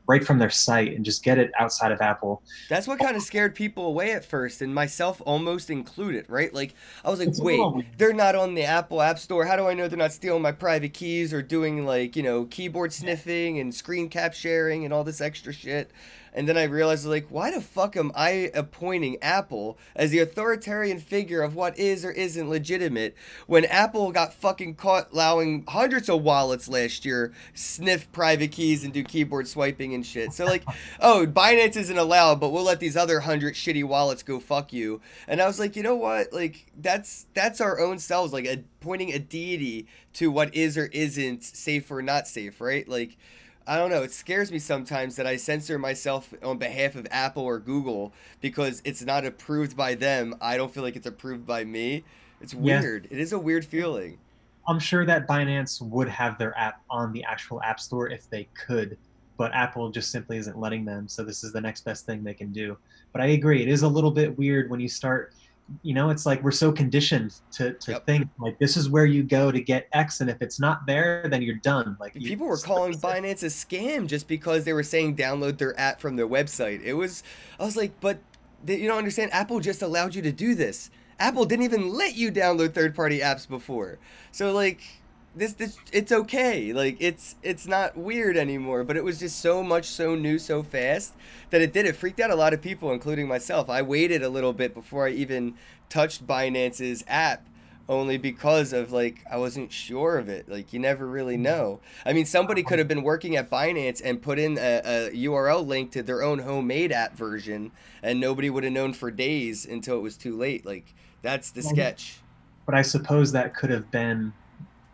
[SPEAKER 2] right from their site and just get it outside of Apple.
[SPEAKER 1] That's what kind of scared people away at first, and myself almost included, right? Like, I was like,
[SPEAKER 2] It's a
[SPEAKER 1] wait,
[SPEAKER 2] little weird.
[SPEAKER 1] they're not on the Apple App Store. How do I know they're not stealing my private keys or doing, like, keyboard sniffing and screen cap sharing and all this extra shit? And then I realized, like, why the fuck am I appointing Apple as the authoritarian figure of what is or isn't legitimate when Apple got fucking caught allowing hundreds of wallets last year sniff private keys and do keyboard swiping and shit? So, like, oh, Binance isn't allowed, but we'll let these other 100 shitty wallets go fuck you. And I was like, you know what? Like, that's our own selves, like, pointing a deity to what is or isn't safe or not safe, right? Like, I don't know. It scares me sometimes that I censor myself on behalf of Apple or Google because it's not approved by them. I don't feel like it's approved by me. It's
[SPEAKER 2] Yes,
[SPEAKER 1] weird. It is a weird feeling.
[SPEAKER 2] I'm sure that Binance would have their app on the actual App Store if they could, but Apple just simply isn't letting them. So this is the next best thing they can do. But I agree, it is a little bit weird when you start, it's like we're so conditioned to
[SPEAKER 1] Yep.
[SPEAKER 2] think like this is where you go to get X, and if it's not there, then you're done. Like
[SPEAKER 1] And
[SPEAKER 2] you,
[SPEAKER 1] people were calling Binance a scam just because they were saying download their app from their website. I was like, but you don't understand. Apple just allowed you to do this. Apple didn't even let you download third-party apps before. So like, this it's okay. Like it's not weird anymore. But it was just so much, so new, so fast that it freaked out a lot of people, including myself. I waited a little bit before I even touched Binance's app only because of like I wasn't sure of it. Like you never really know. I mean, somebody could have been working at Binance and put in a URL link to their own homemade app version, and nobody would have known for days until it was too late. Like that's the sketch.
[SPEAKER 2] but I suppose that could have been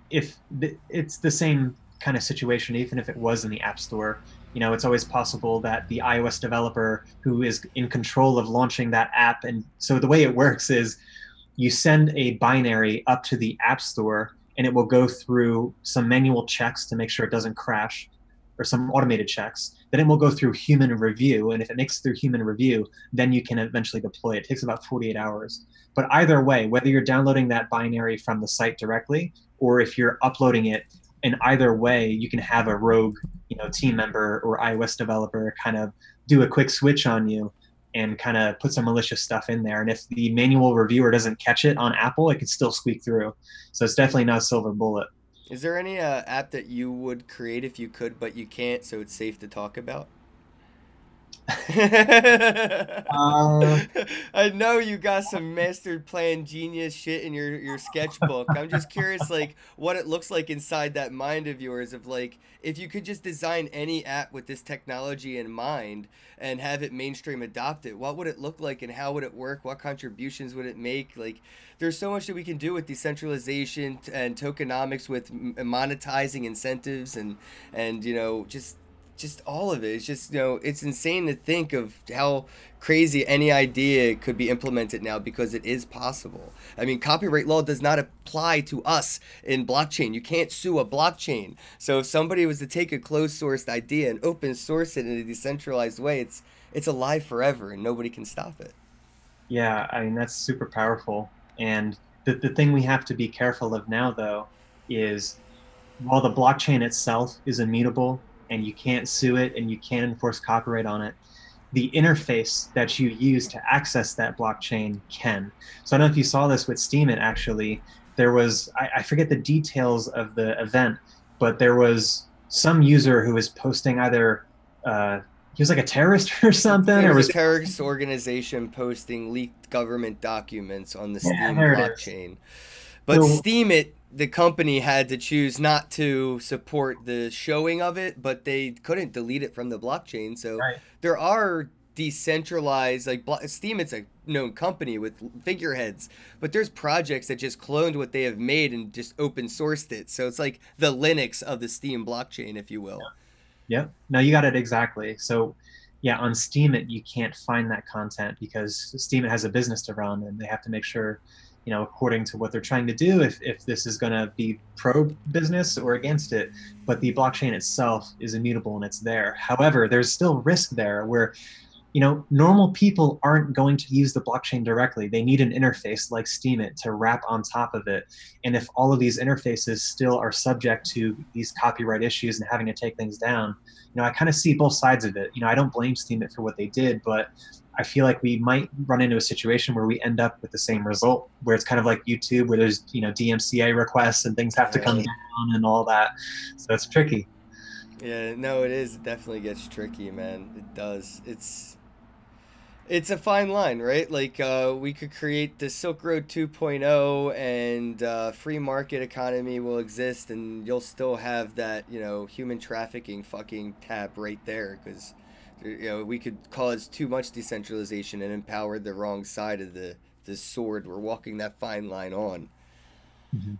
[SPEAKER 2] if it's the same kind of situation, even if it was in the App Store. It's always possible that the iOS developer who is in control of launching that app, and so the way it works is you send a binary up to the App Store, and it will go through some manual checks to make sure it doesn't crash, or some automated checks. Then it will go through human review, and if it makes it through human review, then you can eventually deploy it. It takes about 48 hours. But either way, whether you're downloading that binary from the site directly, or if you're uploading it, in either way, you can have a rogue, team member or iOS developer kind of do a quick switch on you and kind of put some malicious stuff in there. And if the manual reviewer doesn't catch it on Apple, it can still squeak through. So it's definitely not a silver bullet.
[SPEAKER 1] Is there any app that you would create if you could, but you can't, so it's safe to talk about?
[SPEAKER 2] Uh,
[SPEAKER 1] I know you got some mastered plan genius shit in your sketchbook. I'm just curious, like, what it looks like inside that mind of yours. Of like, if you could just design any app with this technology in mind and have it mainstream adopt it, what would it look like and how would it work? What contributions would it make? Like, there's so much that we can do with decentralization and tokenomics, with monetizing incentives and just all of it. It's just, it's insane to think of how crazy any idea could be implemented now because it is possible. I mean, copyright law does not apply to us in blockchain. You can't sue a blockchain. So if somebody was to take a closed sourced idea and open source it in a decentralized way, it's alive forever and nobody can stop it.
[SPEAKER 2] yeah, I mean, that's super powerful. And the thing we have to be careful of now, though, is while the blockchain itself is immutable and you can't sue it and you can't enforce copyright on it, the interface that you use to access that blockchain can. So I don't know if you saw this with Steemit, actually. There was, I forget the details of the event, but there was some user who was posting either, he was like a terrorist or something,
[SPEAKER 1] There
[SPEAKER 2] or
[SPEAKER 1] was a
[SPEAKER 2] was
[SPEAKER 1] terrorist organization posting leaked government documents on the
[SPEAKER 2] yeah,
[SPEAKER 1] Steam
[SPEAKER 2] there it is.
[SPEAKER 1] blockchain. But
[SPEAKER 2] So
[SPEAKER 1] Steemit, the company, had to choose not to support the showing of it, but they couldn't delete it from the blockchain. So
[SPEAKER 2] right.
[SPEAKER 1] there are decentralized, like Steemit's a known company with figureheads, but there's projects that just cloned what they have made and just open sourced it. So it's like the Linux of the Steam blockchain, if you will.
[SPEAKER 2] Yep. No, you got it exactly. So, yeah, on Steemit, you can't find that content because Steemit has a business to run and they have to make sure, according to what they're trying to do, if this is going to be pro business or against it. But the blockchain itself is immutable and it's there. However, there's still risk there where normal people aren't going to use the blockchain directly. They need an interface like Steemit to wrap on top of it. And if all of these interfaces still are subject to these copyright issues and having to take things down, I kind of see both sides of it. I don't blame Steemit for what they did, but I feel like we might run into a situation where we end up with the same result, where it's kind of like YouTube, where there's DMCA requests and things have to come down and all that. So it's tricky.
[SPEAKER 1] Yeah, no, it is. It definitely gets tricky, man. It does. It's a fine line, right? Like, we could create the Silk Road 2.0 and free market economy will exist, and you'll still have that, human trafficking fucking tab right there, because, we could cause too much decentralization and empower the wrong side of the sword. We're walking that fine line on.
[SPEAKER 2] Mhm.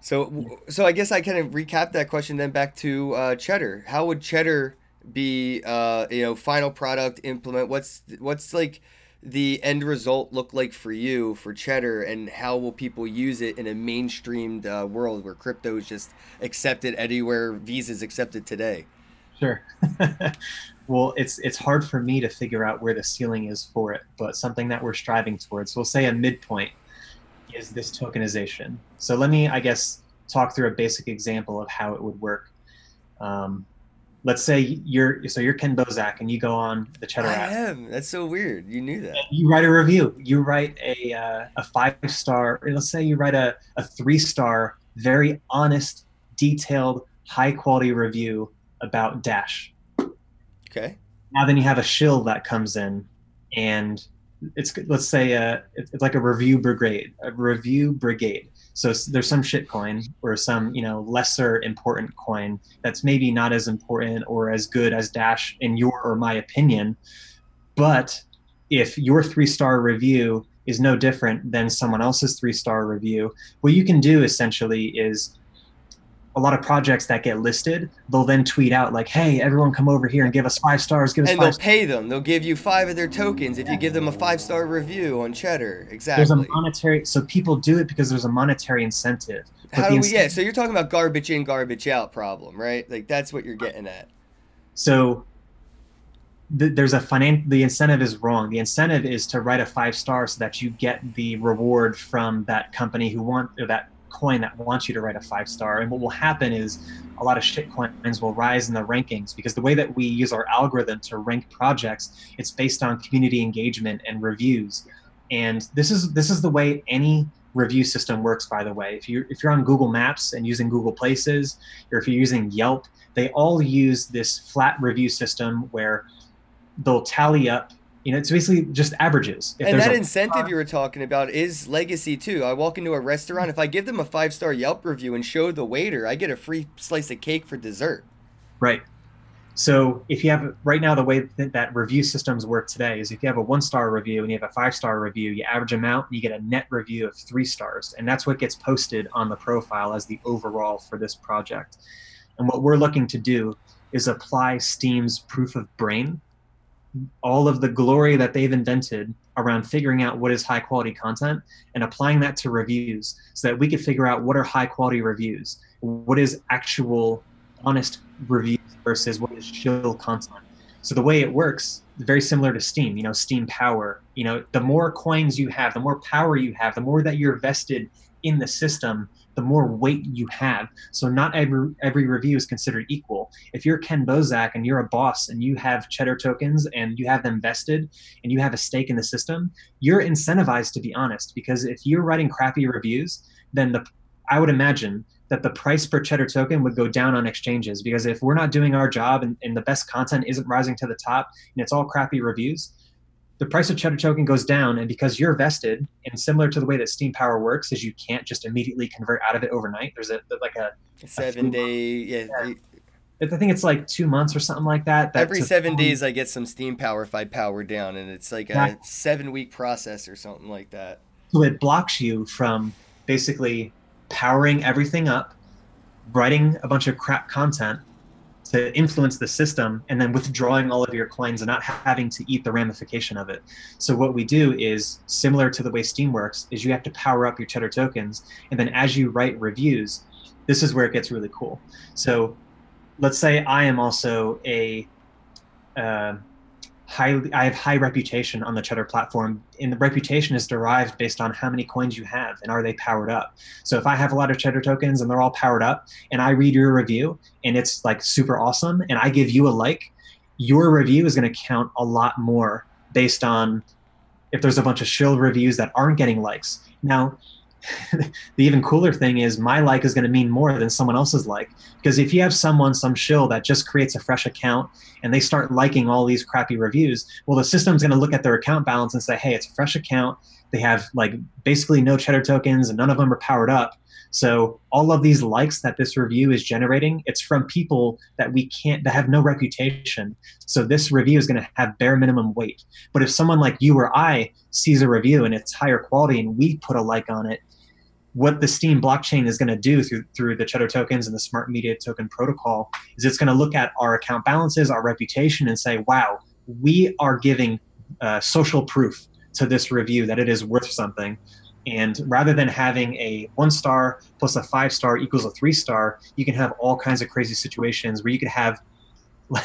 [SPEAKER 1] So I guess I kind of recap that question then back to Cheddar. How would Cheddar be, final product implement? What's like the end result look like for you for Cheddar, and how will people use it in a mainstreamed world where crypto is just accepted anywhere Visa is accepted today?
[SPEAKER 2] Sure. Well, it's hard for me to figure out where the ceiling is for it, but something that we're striving towards. So we'll say a midpoint is this tokenization. So let me, I guess, talk through a basic example of how it would work. Um, let's say you're Ken Bozak and you go on the Cheddar
[SPEAKER 1] I
[SPEAKER 2] app.
[SPEAKER 1] am. That's so weird. You knew that.
[SPEAKER 2] You write a review. You write a 5-star, or let's say you write a 3-star, very honest, detailed, high quality review about Dash.
[SPEAKER 1] Okay.
[SPEAKER 2] Now then you have a shill that comes in, and let's say it's like a review brigade. So there's some shit coin or some lesser important coin that's maybe not as important or as good as Dash in your or my opinion. But if your 3-star review is no different than someone else's 3-star review, what you can do essentially is a lot of projects that get listed, they'll then tweet out like, "Hey, everyone, come over here and give us 5 stars. Give us
[SPEAKER 1] And
[SPEAKER 2] 5
[SPEAKER 1] they'll
[SPEAKER 2] stars."
[SPEAKER 1] pay them. They'll give you 5 of their tokens if you give them a 5-star review on Cheddar.
[SPEAKER 2] There's a
[SPEAKER 1] Exactly.
[SPEAKER 2] monetary, so people do it because there's a monetary incentive. But
[SPEAKER 1] How
[SPEAKER 2] the
[SPEAKER 1] do we? Yeah.
[SPEAKER 2] incentive,
[SPEAKER 1] So you're talking about garbage in, garbage out problem, right? Like that's what you're getting at.
[SPEAKER 2] so there's the incentive is wrong. The incentive is to write a 5 star so that you get the reward from that company or that coin that wants you to write a 5 star. And what will happen is a lot of shit coins will rise in the rankings because the way that we use our algorithm to rank projects, it's based on community engagement and reviews. And this is the way any review system works, by the way. If you're on Google Maps and using Google Places, or if you're using Yelp, they all use this flat review system where they'll tally up. It's basically just averages. If
[SPEAKER 1] And
[SPEAKER 2] there's
[SPEAKER 1] that
[SPEAKER 2] a
[SPEAKER 1] incentive you were talking about is legacy too. I walk into a restaurant, if I give them a 5-star Yelp review and show the waiter, I get a free slice of cake for dessert.
[SPEAKER 2] right, so if you have right now the way that review systems work today is if you have a 1-star review and you have a 5-star review, you average them out and you get a net review of 3 stars, and that's what gets posted on the profile as the overall for this project. And what we're looking to do is apply Steam's proof of brain, all of the glory that they've invented around figuring out what is high quality content and applying that to reviews so that we could figure out what are high quality reviews, what is actual honest reviews versus what is shill content. So the way it works is very similar to Steam, Steam power. The more coins you have, the more power you have, the more that you're vested in the system, the more weight you have. So not every review is considered equal. If you're Ken Bozak and you're a boss and you have Cheddar tokens and you have them vested and you have a stake in the system, you're incentivized to be honest, because if you're writing crappy reviews, then I would imagine that the price per Cheddar token would go down on exchanges, because if we're not doing our job and the best content isn't rising to the top and it's all crappy reviews, the price of Cheddar token goes down. And because you're vested, and similar to the way that Steam Power works, is you can't just immediately convert out of it overnight. There's a
[SPEAKER 1] 7 day, yeah.
[SPEAKER 2] I think it's like 2 months or something like that.
[SPEAKER 1] Every 7 days, I get some Steam power if I power down, and it's like a
[SPEAKER 2] that
[SPEAKER 1] 7 week process or something like that.
[SPEAKER 2] so it blocks you from basically powering everything up, writing a bunch of crap content to influence the system, and then withdrawing all of your coins and not having to eat the ramification of it. So what we do is similar to the way Steam works, is you have to power up your Cheddar tokens, and then as you write reviews, this is where it gets really cool. So let's say I am also I have high reputation on the Cheddar platform, and the reputation is derived based on how many coins you have and are they powered up. So if I have a lot of Cheddar tokens and they're all powered up, and I read your review and it's like super awesome, and I give you a like, your review is going to count a lot more based on if there's a bunch of shill reviews that aren't getting likes. Now, the even cooler thing is my like is going to mean more than someone else's like, because if you have some shill that just creates a fresh account and they start liking all these crappy reviews, well, the system's going to look at their account balance and say, hey, it's a fresh account, they have like basically no Cheddar tokens and none of them are powered up, so all of these likes that this review is generating, it's from people that have no reputation. So this review is going to have bare minimum weight. But if someone like you or I sees a review and it's higher quality and we put a like on it, what the Steam blockchain is going to do through the Cheddar tokens and the smart media token protocol is it's going to look at our account balances, our reputation, and say, wow, we are giving social proof to this review that it is worth something. And rather than having a 1-star plus a 5-star equals a 3-star, you can have all kinds of crazy situations where you could have a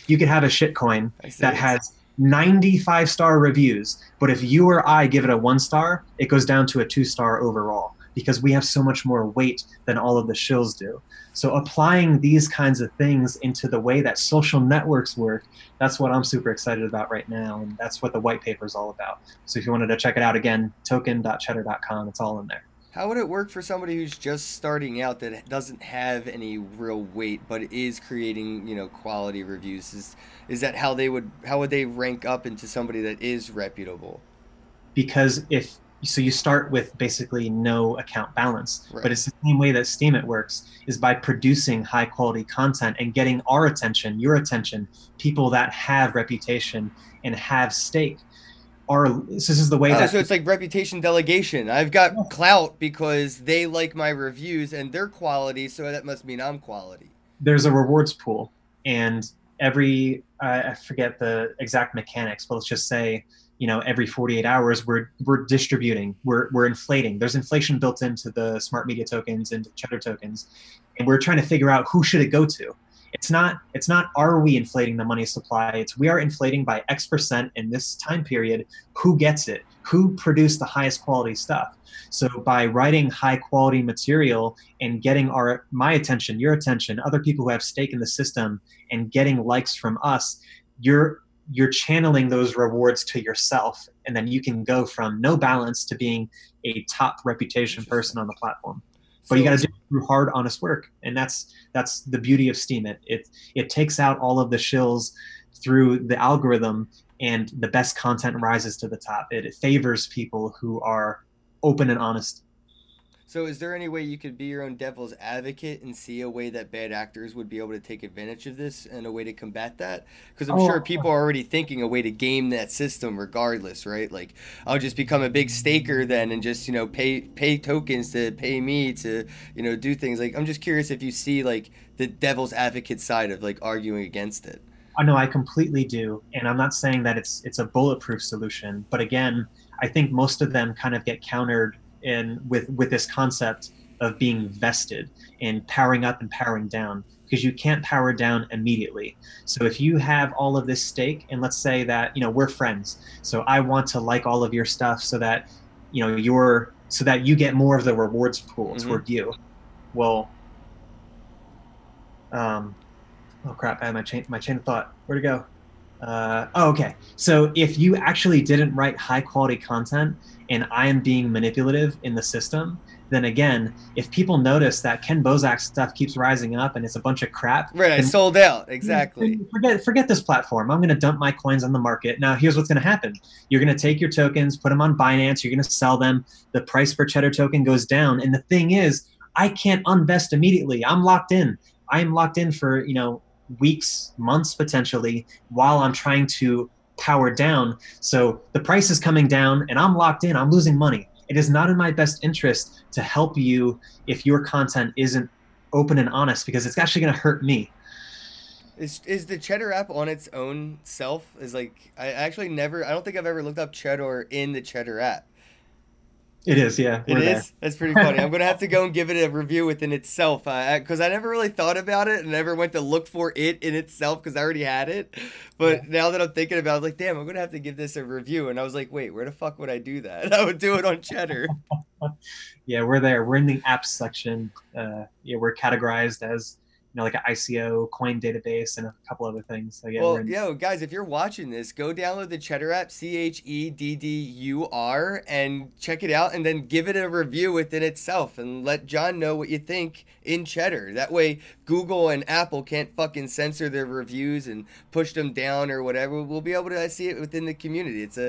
[SPEAKER 2] shitcoin that has 95-star reviews, but if you or I give it a 1-star, it goes down to a 2-star overall because we have so much more weight than all of the shills do. So applying these kinds of things into the way that social networks work, that's what I'm super excited about right now, and that's what the white paper is all about. So if you wanted to check it out again, token.cheddar.com, it's all in there.
[SPEAKER 1] How would it work for somebody who's just starting out that doesn't have any real weight but is creating, quality reviews? Is that how would they rank up into somebody that is reputable?
[SPEAKER 2] Because so you start with basically no account balance,
[SPEAKER 1] Right.
[SPEAKER 2] but it's the same way that Steemit works is by producing high quality content and getting our attention, your attention, people that have reputation and have stake. This is the way that.
[SPEAKER 1] So it's like reputation delegation. I've got clout because they like my reviews and they're quality, so that must mean I'm quality.
[SPEAKER 2] There's a rewards pool, and I forget the exact mechanics, but let's just say, every 48 hours we're distributing, we're inflating. There's inflation built into the smart media tokens, into Cheddar tokens, and we're trying to figure out who should it go to. It's not are we inflating the money supply, it's we are inflating by X% in this time period, who gets it, who produced the highest quality stuff. So by writing high quality material and getting my attention, your attention, other people who have stake in the system and getting likes from us, you're channeling those rewards to yourself, and then you can go from no balance to being a top reputation person on the platform. But you got to do it through hard, honest work, and that's the beauty of Steemit. It takes out all of the shills through the algorithm, and the best content rises to the top. It favors people who are open and honest.
[SPEAKER 1] So is there any way you could be your own devil's advocate and see a way that bad actors would be able to take advantage of this and a way to combat that? Because I'm sure people are already thinking a way to game that system regardless, right? Like, I'll just become a big staker then and just, pay tokens to pay me to, do things. Like, I'm just curious if you see, like, the devil's advocate side of, like, arguing against it.
[SPEAKER 2] No, I completely do. And I'm not saying that it's a bulletproof solution. But again, I think most of them kind of get countered with this concept of being vested and powering up and powering down, because you can't power down immediately. So if you have all of this stake, and let's say that we're friends, so I want to like all of your stuff so that so that you get more of the rewards pool toward you. Well, oh crap, I had my chain of thought. Where'd it go? Okay. So if you actually didn't write high quality content and I am being manipulative in the system, then again, if people notice that Ken Bozak's stuff keeps rising up and it's a bunch of crap.
[SPEAKER 1] Right, I sold out. Exactly.
[SPEAKER 2] Forget this platform. I'm going to dump my coins on the market. Now, here's what's going to happen. You're going to take your tokens, put them on Binance. You're going to sell them. The price per Cheddar token goes down. And the thing is, I can't unvest immediately. I'm locked in. I'm locked in for, weeks, months potentially, while I'm trying to power down. So the price is coming down and I'm locked in. I'm losing money. It is not in my best interest to help you if your content isn't open and honest, because it's actually going to hurt me.
[SPEAKER 1] Is the Cheddar app on its own self? I don't think I've ever looked up Cheddar in the Cheddar app.
[SPEAKER 2] It is, yeah.
[SPEAKER 1] It is? There. That's pretty funny. I'm going to have to go and give it a review within itself, because I never really thought about it and never went to look for it in itself because I already had it. But now that I'm thinking about it, I'm like, damn, I'm going to have to give this a review. And I was like, wait, where the fuck would I do that? I would do it on Cheddar.
[SPEAKER 2] Yeah, we're there. We're in the apps section. We're categorized as like an ICO coin database and a couple other things. So yeah.
[SPEAKER 1] Well, guys, if you're watching this, go download the Cheddar app, CHEDDUR, and check it out, and then give it a review within itself, and let John know what you think in Cheddar. That way, Google and Apple can't fucking censor their reviews and push them down or whatever. We'll be able to see it within the community. It's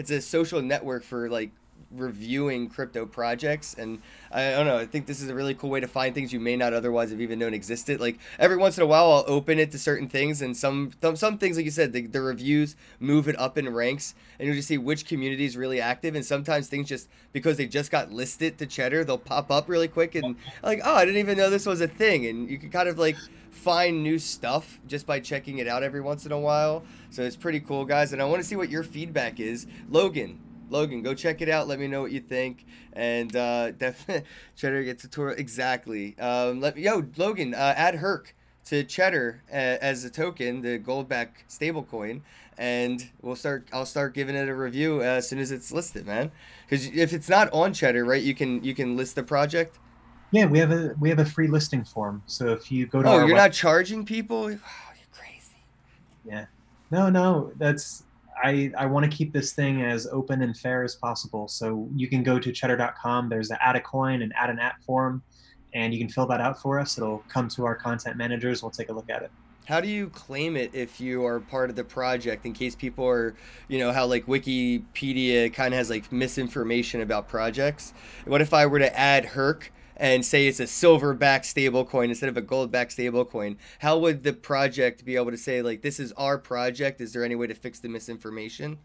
[SPEAKER 1] a social network for like reviewing crypto projects. And I don't know, I think this is a really cool way to find things you may not otherwise have even known existed. Like every once in a while I'll open it to certain things, and some things, like you said, the reviews move it up in ranks, and you'll just see which community is really active. And sometimes things, just because they just got listed to Cheddar, they'll pop up really quick, and like, oh, I didn't even know this was a thing. And you can kind of like find new stuff just by checking it out every once in a while. So it's pretty cool, guys. And I want to see what your feedback is. Logan, go check it out. Let me know what you think. And definitely, Cheddar gets a tour. Exactly. Logan, add Herc to Cheddar as a token, the gold-backed stablecoin, and I'll start giving it a review as soon as it's listed, man. Because if it's not on Cheddar, right, you can list the project.
[SPEAKER 2] Yeah, we have a free listing form. So if you go to
[SPEAKER 1] you're not charging people? Oh, you're crazy.
[SPEAKER 2] Yeah. No, that's I want to keep this thing as open and fair as possible. So you can go to cheddar.com. There's the add a coin and add an app form, and you can fill that out for us. It'll come to our content managers. We'll take a look at it.
[SPEAKER 1] How do you claim it if you are part of the project, in case people are, how like Wikipedia kind of has like misinformation about projects? What if I were to add Herc and say it's a silver-backed stablecoin instead of a gold-backed stablecoin? How would the project be able to say, like, this is our project? Is there any way to fix the misinformation?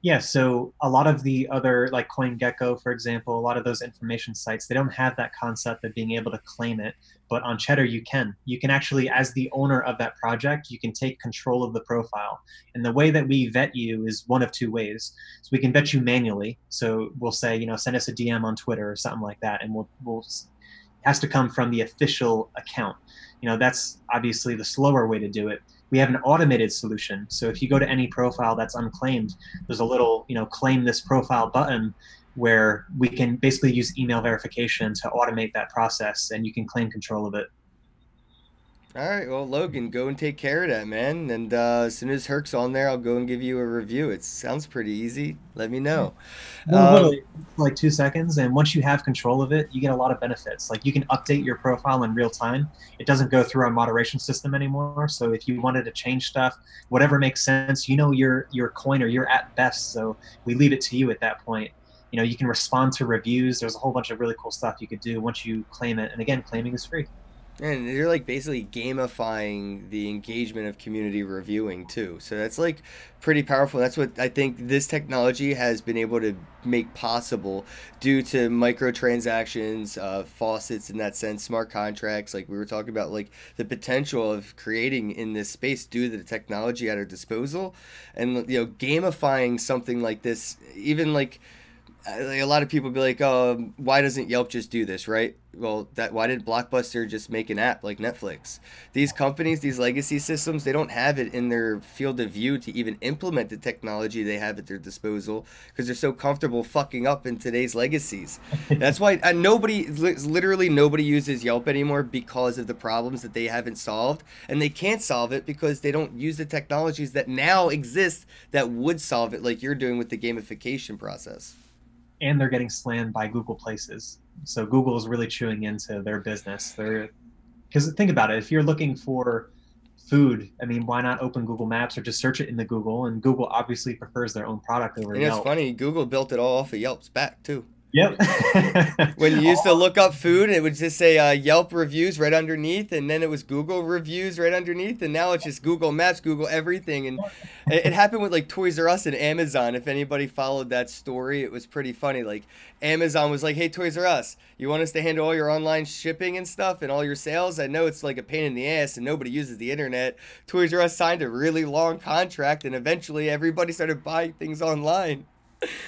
[SPEAKER 2] Yeah, so a lot of the other, like CoinGecko, for example, a lot of those information sites, they don't have that concept of being able to claim it. But on Cheddar, you can. You can actually, as the owner of that project, you can take control of the profile. And the way that we vet you is one of two ways. So we can vet you manually. So we'll say, send us a DM on Twitter or something like that, and we'll it has to come from the official account. That's obviously the slower way to do it. We have an automated solution. So if you go to any profile that's unclaimed, there's a little, claim this profile button where we can basically use email verification to automate that process, and you can claim control of it.
[SPEAKER 1] All right, well, Logan, go and take care of that, man. And as soon as Herc's on there, I'll go and give you a review. It sounds pretty easy. Let me know.
[SPEAKER 2] Literally, like 2 seconds, and once you have control of it, you get a lot of benefits. Like you can update your profile in real time. It doesn't go through our moderation system anymore. So if you wanted to change stuff, whatever makes sense, your coin or your at best. So we leave it to you at that point. You can respond to reviews. There's a whole bunch of really cool stuff you could do once you claim it. And again, claiming is free.
[SPEAKER 1] And you're like basically gamifying the engagement of community reviewing too. So that's like pretty powerful. That's what I think this technology has been able to make possible due to microtransactions, faucets in that sense, smart contracts, like we were talking about, like the potential of creating in this space due to the technology at our disposal. And gamifying something like this, even like a lot of people be like, oh, why doesn't Yelp just do this, right? Well, why did Blockbuster just make an app like Netflix? These companies, these legacy systems, they don't have it in their field of view to even implement the technology they have at their disposal because they're so comfortable fucking up in today's legacies. That's why literally nobody uses Yelp anymore because of the problems that they haven't solved. And they can't solve it because they don't use the technologies that now exist that would solve it, like you're doing with the gamification process.
[SPEAKER 2] And they're getting slammed by Google Places. So Google is really chewing into their business. Because think about it, if you're looking for food, I mean, why not open Google Maps or just search it in the Google? And Google obviously prefers their own product over Yelp.
[SPEAKER 1] It's funny, Google built it all off of Yelp's back too.
[SPEAKER 2] Yep.
[SPEAKER 1] When you used to look up food, it would just say Yelp reviews right underneath, and then it was Google reviews right underneath, and now it's just Google Maps, Google everything. And it happened with like Toys R Us and Amazon. If anybody followed that story, it was pretty funny. Like Amazon was like, hey, Toys R Us, you want us to handle all your online shipping and stuff and all your sales? I know it's like a pain in the ass and nobody uses the internet. Toys R Us signed a really long contract, and eventually everybody started buying things online.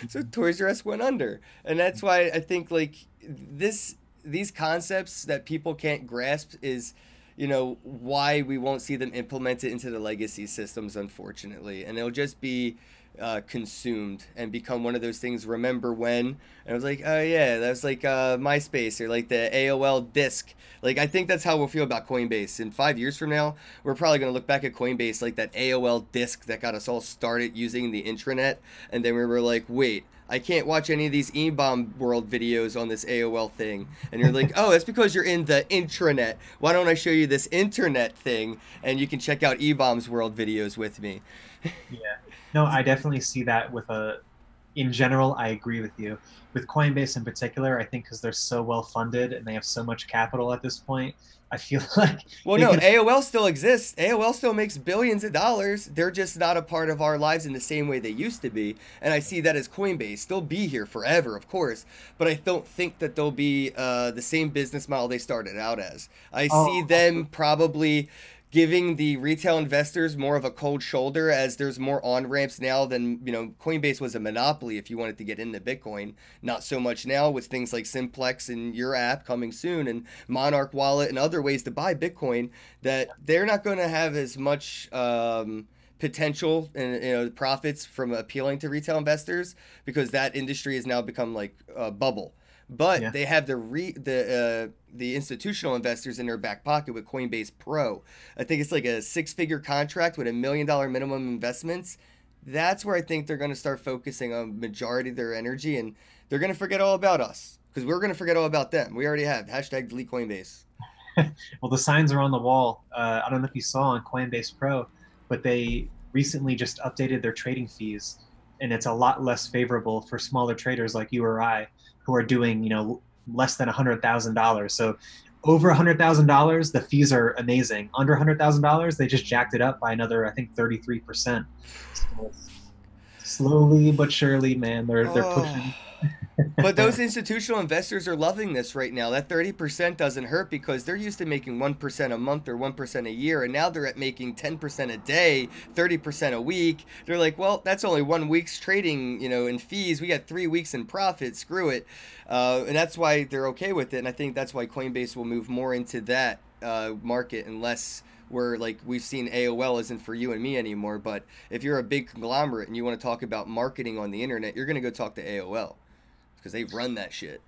[SPEAKER 1] So Toys R Us went under. And that's why I think like these concepts that people can't grasp is, why we won't see them implemented into the legacy systems, unfortunately. And it'll just be consumed and become one of those things. Remember when? And I was like, oh yeah, that was like MySpace or like the AOL disk. Like I think that's how we'll feel about Coinbase. In 5 years from now, we're probably gonna look back at Coinbase like that AOL disk that got us all started using the intranet, and then we were like, wait, I can't watch any of these E-Bomb World videos on this AOL thing. And you're like, oh, that's because you're in the intranet. Why don't I show you this internet thing and you can check out E-Bomb's World videos with me?
[SPEAKER 2] Yeah. No, I definitely see that with in general, I agree with you. With Coinbase in particular, I think because they're so well funded and they have so much capital at this point, I feel like
[SPEAKER 1] Well,
[SPEAKER 2] they
[SPEAKER 1] no,
[SPEAKER 2] can.
[SPEAKER 1] AOL still exists. AOL still makes billions of dollars. They're just not a part of our lives in the same way they used to be. And I see that as Coinbase. They'll be here forever, of course. But I don't think that they'll be the same business model they started out as. I see
[SPEAKER 2] Oh,
[SPEAKER 1] them probably giving the retail investors more of a cold shoulder as there's more on ramps now than, Coinbase was a monopoly if you wanted to get into Bitcoin. Not so much now with things like Simplex and your app coming soon and Monarch wallet and other ways to buy Bitcoin, that they're not going to have as much potential and profits from appealing to retail investors because that industry has now become like a bubble. But
[SPEAKER 2] yeah.
[SPEAKER 1] they have the institutional investors in their back pocket with Coinbase Pro. I think it's like a six-figure contract with $1 million minimum investments. That's where I think they're going to start focusing on majority of their energy, and they're going to forget all about us because we're going to forget all about them. We already have hashtag delete Coinbase.
[SPEAKER 2] Well, the signs are on the wall. I don't know if you saw on Coinbase Pro, but they recently just updated their trading fees, and it's a lot less favorable for smaller traders like you or I, who are doing, less than $100,000. So over $100,000, the fees are amazing. Under $100,000, they just jacked it up by another, I think, 33%. So it's slowly but surely, man, they're
[SPEAKER 1] Oh.
[SPEAKER 2] pushing.
[SPEAKER 1] But those institutional investors are loving this right now. That 30% doesn't hurt because they're used to making 1% a month or 1% a year, and now they're at making 10% a day, 30% a week. They're like, well, that's only 1 week's trading, in fees. We got 3 weeks in profit. Screw it. And that's why they're okay with it. And I think that's why Coinbase will move more into that market unless where like we've seen AOL isn't for you and me anymore. But if you're a big conglomerate and you want to talk about marketing on the internet, you're going to go talk to AOL because they run that shit.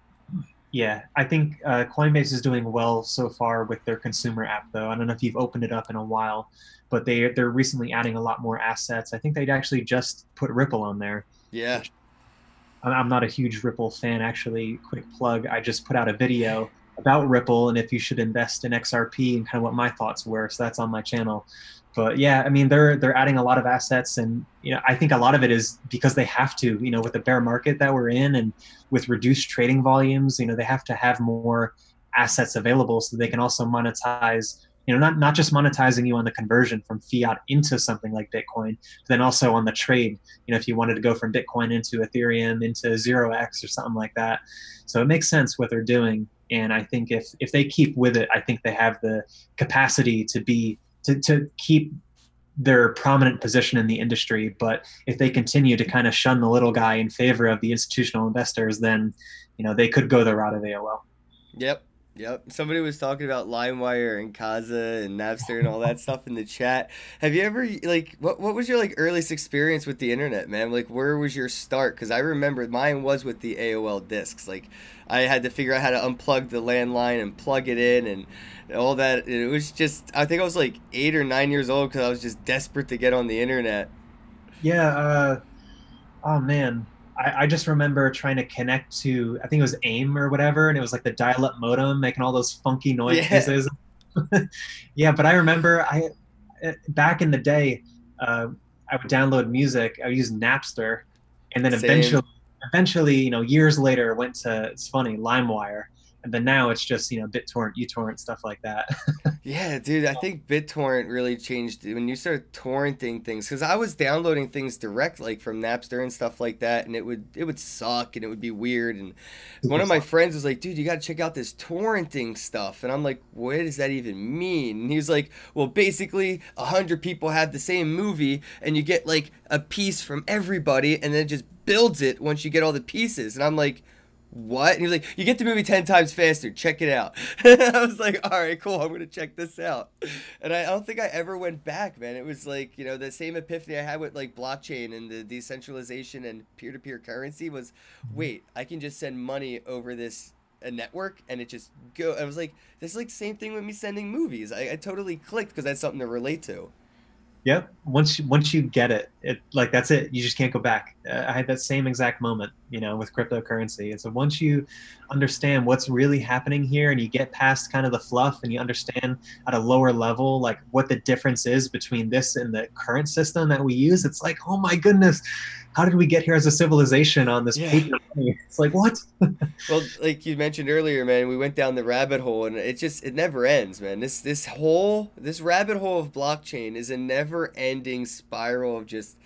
[SPEAKER 2] Yeah, I think Coinbase is doing well so far with their consumer app, though. I don't know if you've opened it up in a while, but they're recently adding a lot more assets. I think they'd actually just put Ripple on there,
[SPEAKER 1] Yeah.
[SPEAKER 2] which I'm not a huge Ripple fan, actually. Quick plug, I just put out a video about Ripple and if you should invest in XRP and kind of what my thoughts were. So that's on my channel. But yeah, I mean they're adding a lot of assets, and I think a lot of it is because they have to, with the bear market that we're in and with reduced trading volumes, they have to have more assets available so they can also monetize, not just monetizing you on the conversion from fiat into something like Bitcoin, but then also on the trade, if you wanted to go from Bitcoin into Ethereum into 0x or something like that. So it makes sense what they're doing. And I think if they keep with it, I think they have the capacity to keep their prominent position in the industry. But if they continue to kind of shun the little guy in favor of the institutional investors, then they could go the route of AOL.
[SPEAKER 1] Yep. Yep. Somebody was talking about LimeWire and Kaza and Napster and all that stuff in the chat. Have you ever like what was your like earliest experience with the internet, man? Like where was your start? Because I remember mine was with the AOL discs. Like I had to figure out how to unplug the landline and plug it in and all that. It was just I think I was like 8 or 9 years old because I was just desperate to get on the internet.
[SPEAKER 2] Yeah. Oh man, I just remember trying to connect to, I think it was AIM or whatever, and it was like the dial-up modem making all those funky
[SPEAKER 1] Yeah.
[SPEAKER 2] noises. Yeah, but I remember back in the day, I would download music. I would use Napster, and then
[SPEAKER 1] Same.
[SPEAKER 2] eventually, years later, went to, it's funny, LimeWire, and then now it's just BitTorrent, uTorrent, stuff like that.
[SPEAKER 1] Yeah, dude, I think BitTorrent really changed when you started torrenting things because I was downloading things direct like from Napster and stuff like that, and it would suck and it would be weird. And one
[SPEAKER 2] Super
[SPEAKER 1] of my
[SPEAKER 2] fun.
[SPEAKER 1] friends was like, "Dude, you got to check out this torrenting stuff," and I'm like, "What does that even mean?" And he was like, "Well, basically, 100 people have the same movie, and you get like a piece from everybody, and then it just builds it once you get all the pieces." And I'm like, what? And he was like, you get the movie 10 times faster. Check it out. I was like, all right, cool. I'm going to check this out. And I don't think I ever went back, man. It was like, the same epiphany I had with like blockchain and the decentralization and peer to peer currency was wait, I can just send money over this a network and it just go. I was like, this is like same thing with me sending movies. I totally clicked because I had something to relate to.
[SPEAKER 2] Yep. Once you get it, like that's it. You just can't go back. I had that same exact moment. with cryptocurrency. And so once you understand what's really happening here and you get past kind of the fluff and you understand at a lower level, like what the difference is between this and the current system that we use, it's like, oh my goodness, how did we get here as a civilization on this
[SPEAKER 1] Yeah.
[SPEAKER 2] paper money? It's like, what?
[SPEAKER 1] Well, like you mentioned earlier, man, we went down the rabbit hole, and it never ends, man. This rabbit hole of blockchain is a never-ending spiral of just,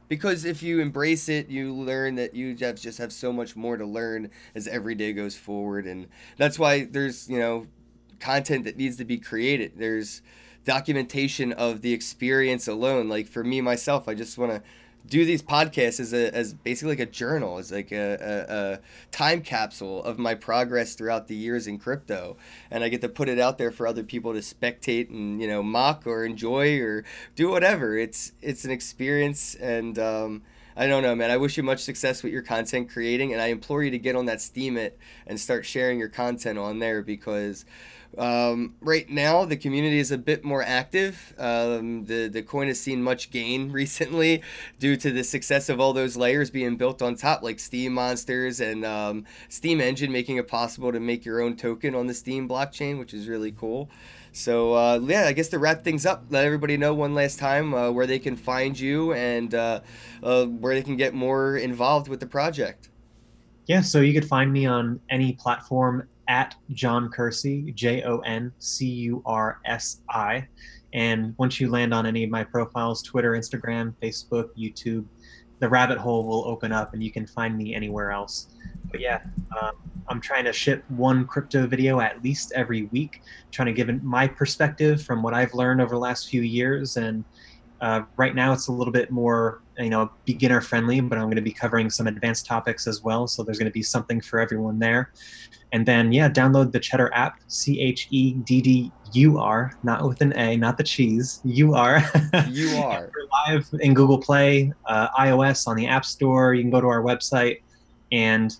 [SPEAKER 1] because if you embrace it, you learn that just have so much more to learn as every day goes forward, and that's why there's content that needs to be created. There's documentation of the experience alone. Like for me myself, I just want to do these podcasts as basically like a journal, as like a time capsule of my progress throughout the years in crypto, and I get to put it out there for other people to spectate and mock or enjoy or do whatever. It's an experience, and I don't know, man. I wish you much success with your content creating, and I implore you to get on that Steemit and start sharing your content on there, because right now the community is a bit more active. The coin has seen much gain recently due to the success of all those layers being built on top, like Steam Monsters and Steam Engine, making it possible to make your own token on the Steam blockchain, which is really cool. So yeah, I guess to wrap things up, let everybody know one last time where they can find you and where they can get more involved with the project.
[SPEAKER 2] Yeah, so you could find me on any platform at John Kersey, JonCursi. And once you land on any of my profiles, Twitter, Instagram, Facebook, YouTube, the rabbit hole will open up and you can find me anywhere else. But yeah, I'm trying to ship one crypto video at least every week, trying to give my perspective from what I've learned over the last few years. And right now it's a little bit more, beginner friendly, but I'm going to be covering some advanced topics as well. So there's going to be something for everyone there. And then, yeah, download the Cheddar app, CHEDDUR, not with an A, not the cheese, UR.
[SPEAKER 1] You are.
[SPEAKER 2] We're live in Google Play, iOS on the App Store. You can go to our website, and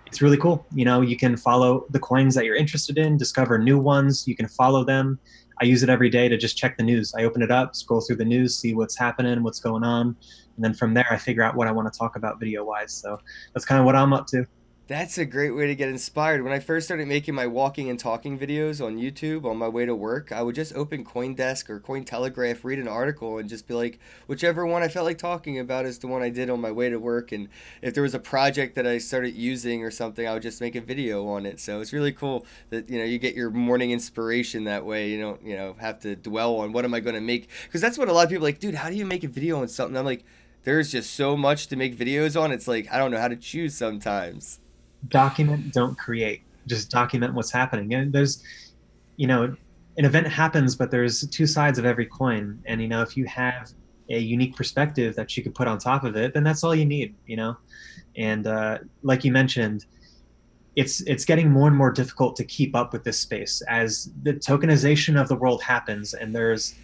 [SPEAKER 2] it's really cool. You can follow the coins that you're interested in, discover new ones. You can follow them. I use it every day to just check the news. I open it up, scroll through the news, see what's happening, what's going on. And then from there, I figure out what I want to talk about video-wise. So that's kind of what I'm up to.
[SPEAKER 1] That's a great way to get inspired. When I first started making my walking and talking videos on YouTube on my way to work, I would just open CoinDesk or Cointelegraph, read an article, and just be like, whichever one I felt like talking about is the one I did on my way to work. And if there was a project that I started using or something, I would just make a video on it. So it's really cool that you get your morning inspiration that way. You don't have to dwell on what am I going to make, because that's what a lot of people are like, dude, how do you make a video on something? I'm like, there's just so much to make videos on. It's like I don't know how to choose sometimes.
[SPEAKER 2] Document, don't create. Just document what's happening. And there's, an event happens, but there's two sides of every coin. And, if you have a unique perspective that you could put on top of it, then that's all you need, And like you mentioned, it's getting more and more difficult to keep up with this space as the tokenization of the world happens, and there's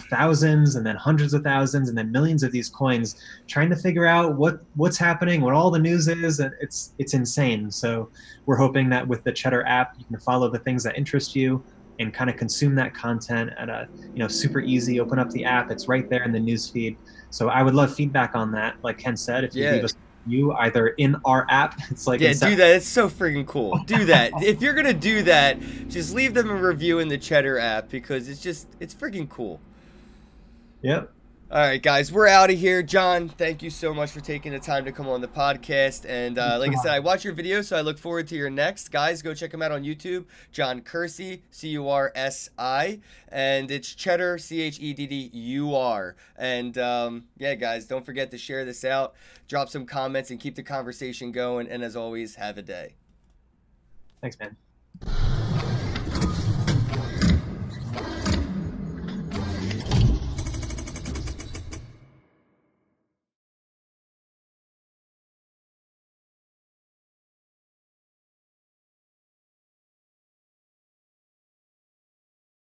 [SPEAKER 2] thousands and then hundreds of thousands and then millions of these coins, trying to figure out what's happening, what all the news is. And it's insane. So we're hoping that with the Cheddar app, you can follow the things that interest you and kind of consume that content at a super easy. Open up the app, it's right there in the news feed. So I would love feedback on that. Like Ken said, if you leave us either in our app, it's like,
[SPEAKER 1] yeah, do that. It's so freaking cool. Do that. If you're gonna do that, just leave them a review in the Cheddar app, because it's freaking cool.
[SPEAKER 2] Yep.
[SPEAKER 1] All right, guys, we're out of here. John, thank you so much for taking the time to come on the podcast. And like I said, I watch your videos, so I look forward to your next. Guys, go check him out on YouTube. John Kersey, Cursi. And it's Cheddar, CHEDDUR. And yeah, guys, don't forget to share this out. Drop some comments and keep the conversation going. And as always, have a day.
[SPEAKER 2] Thanks, man.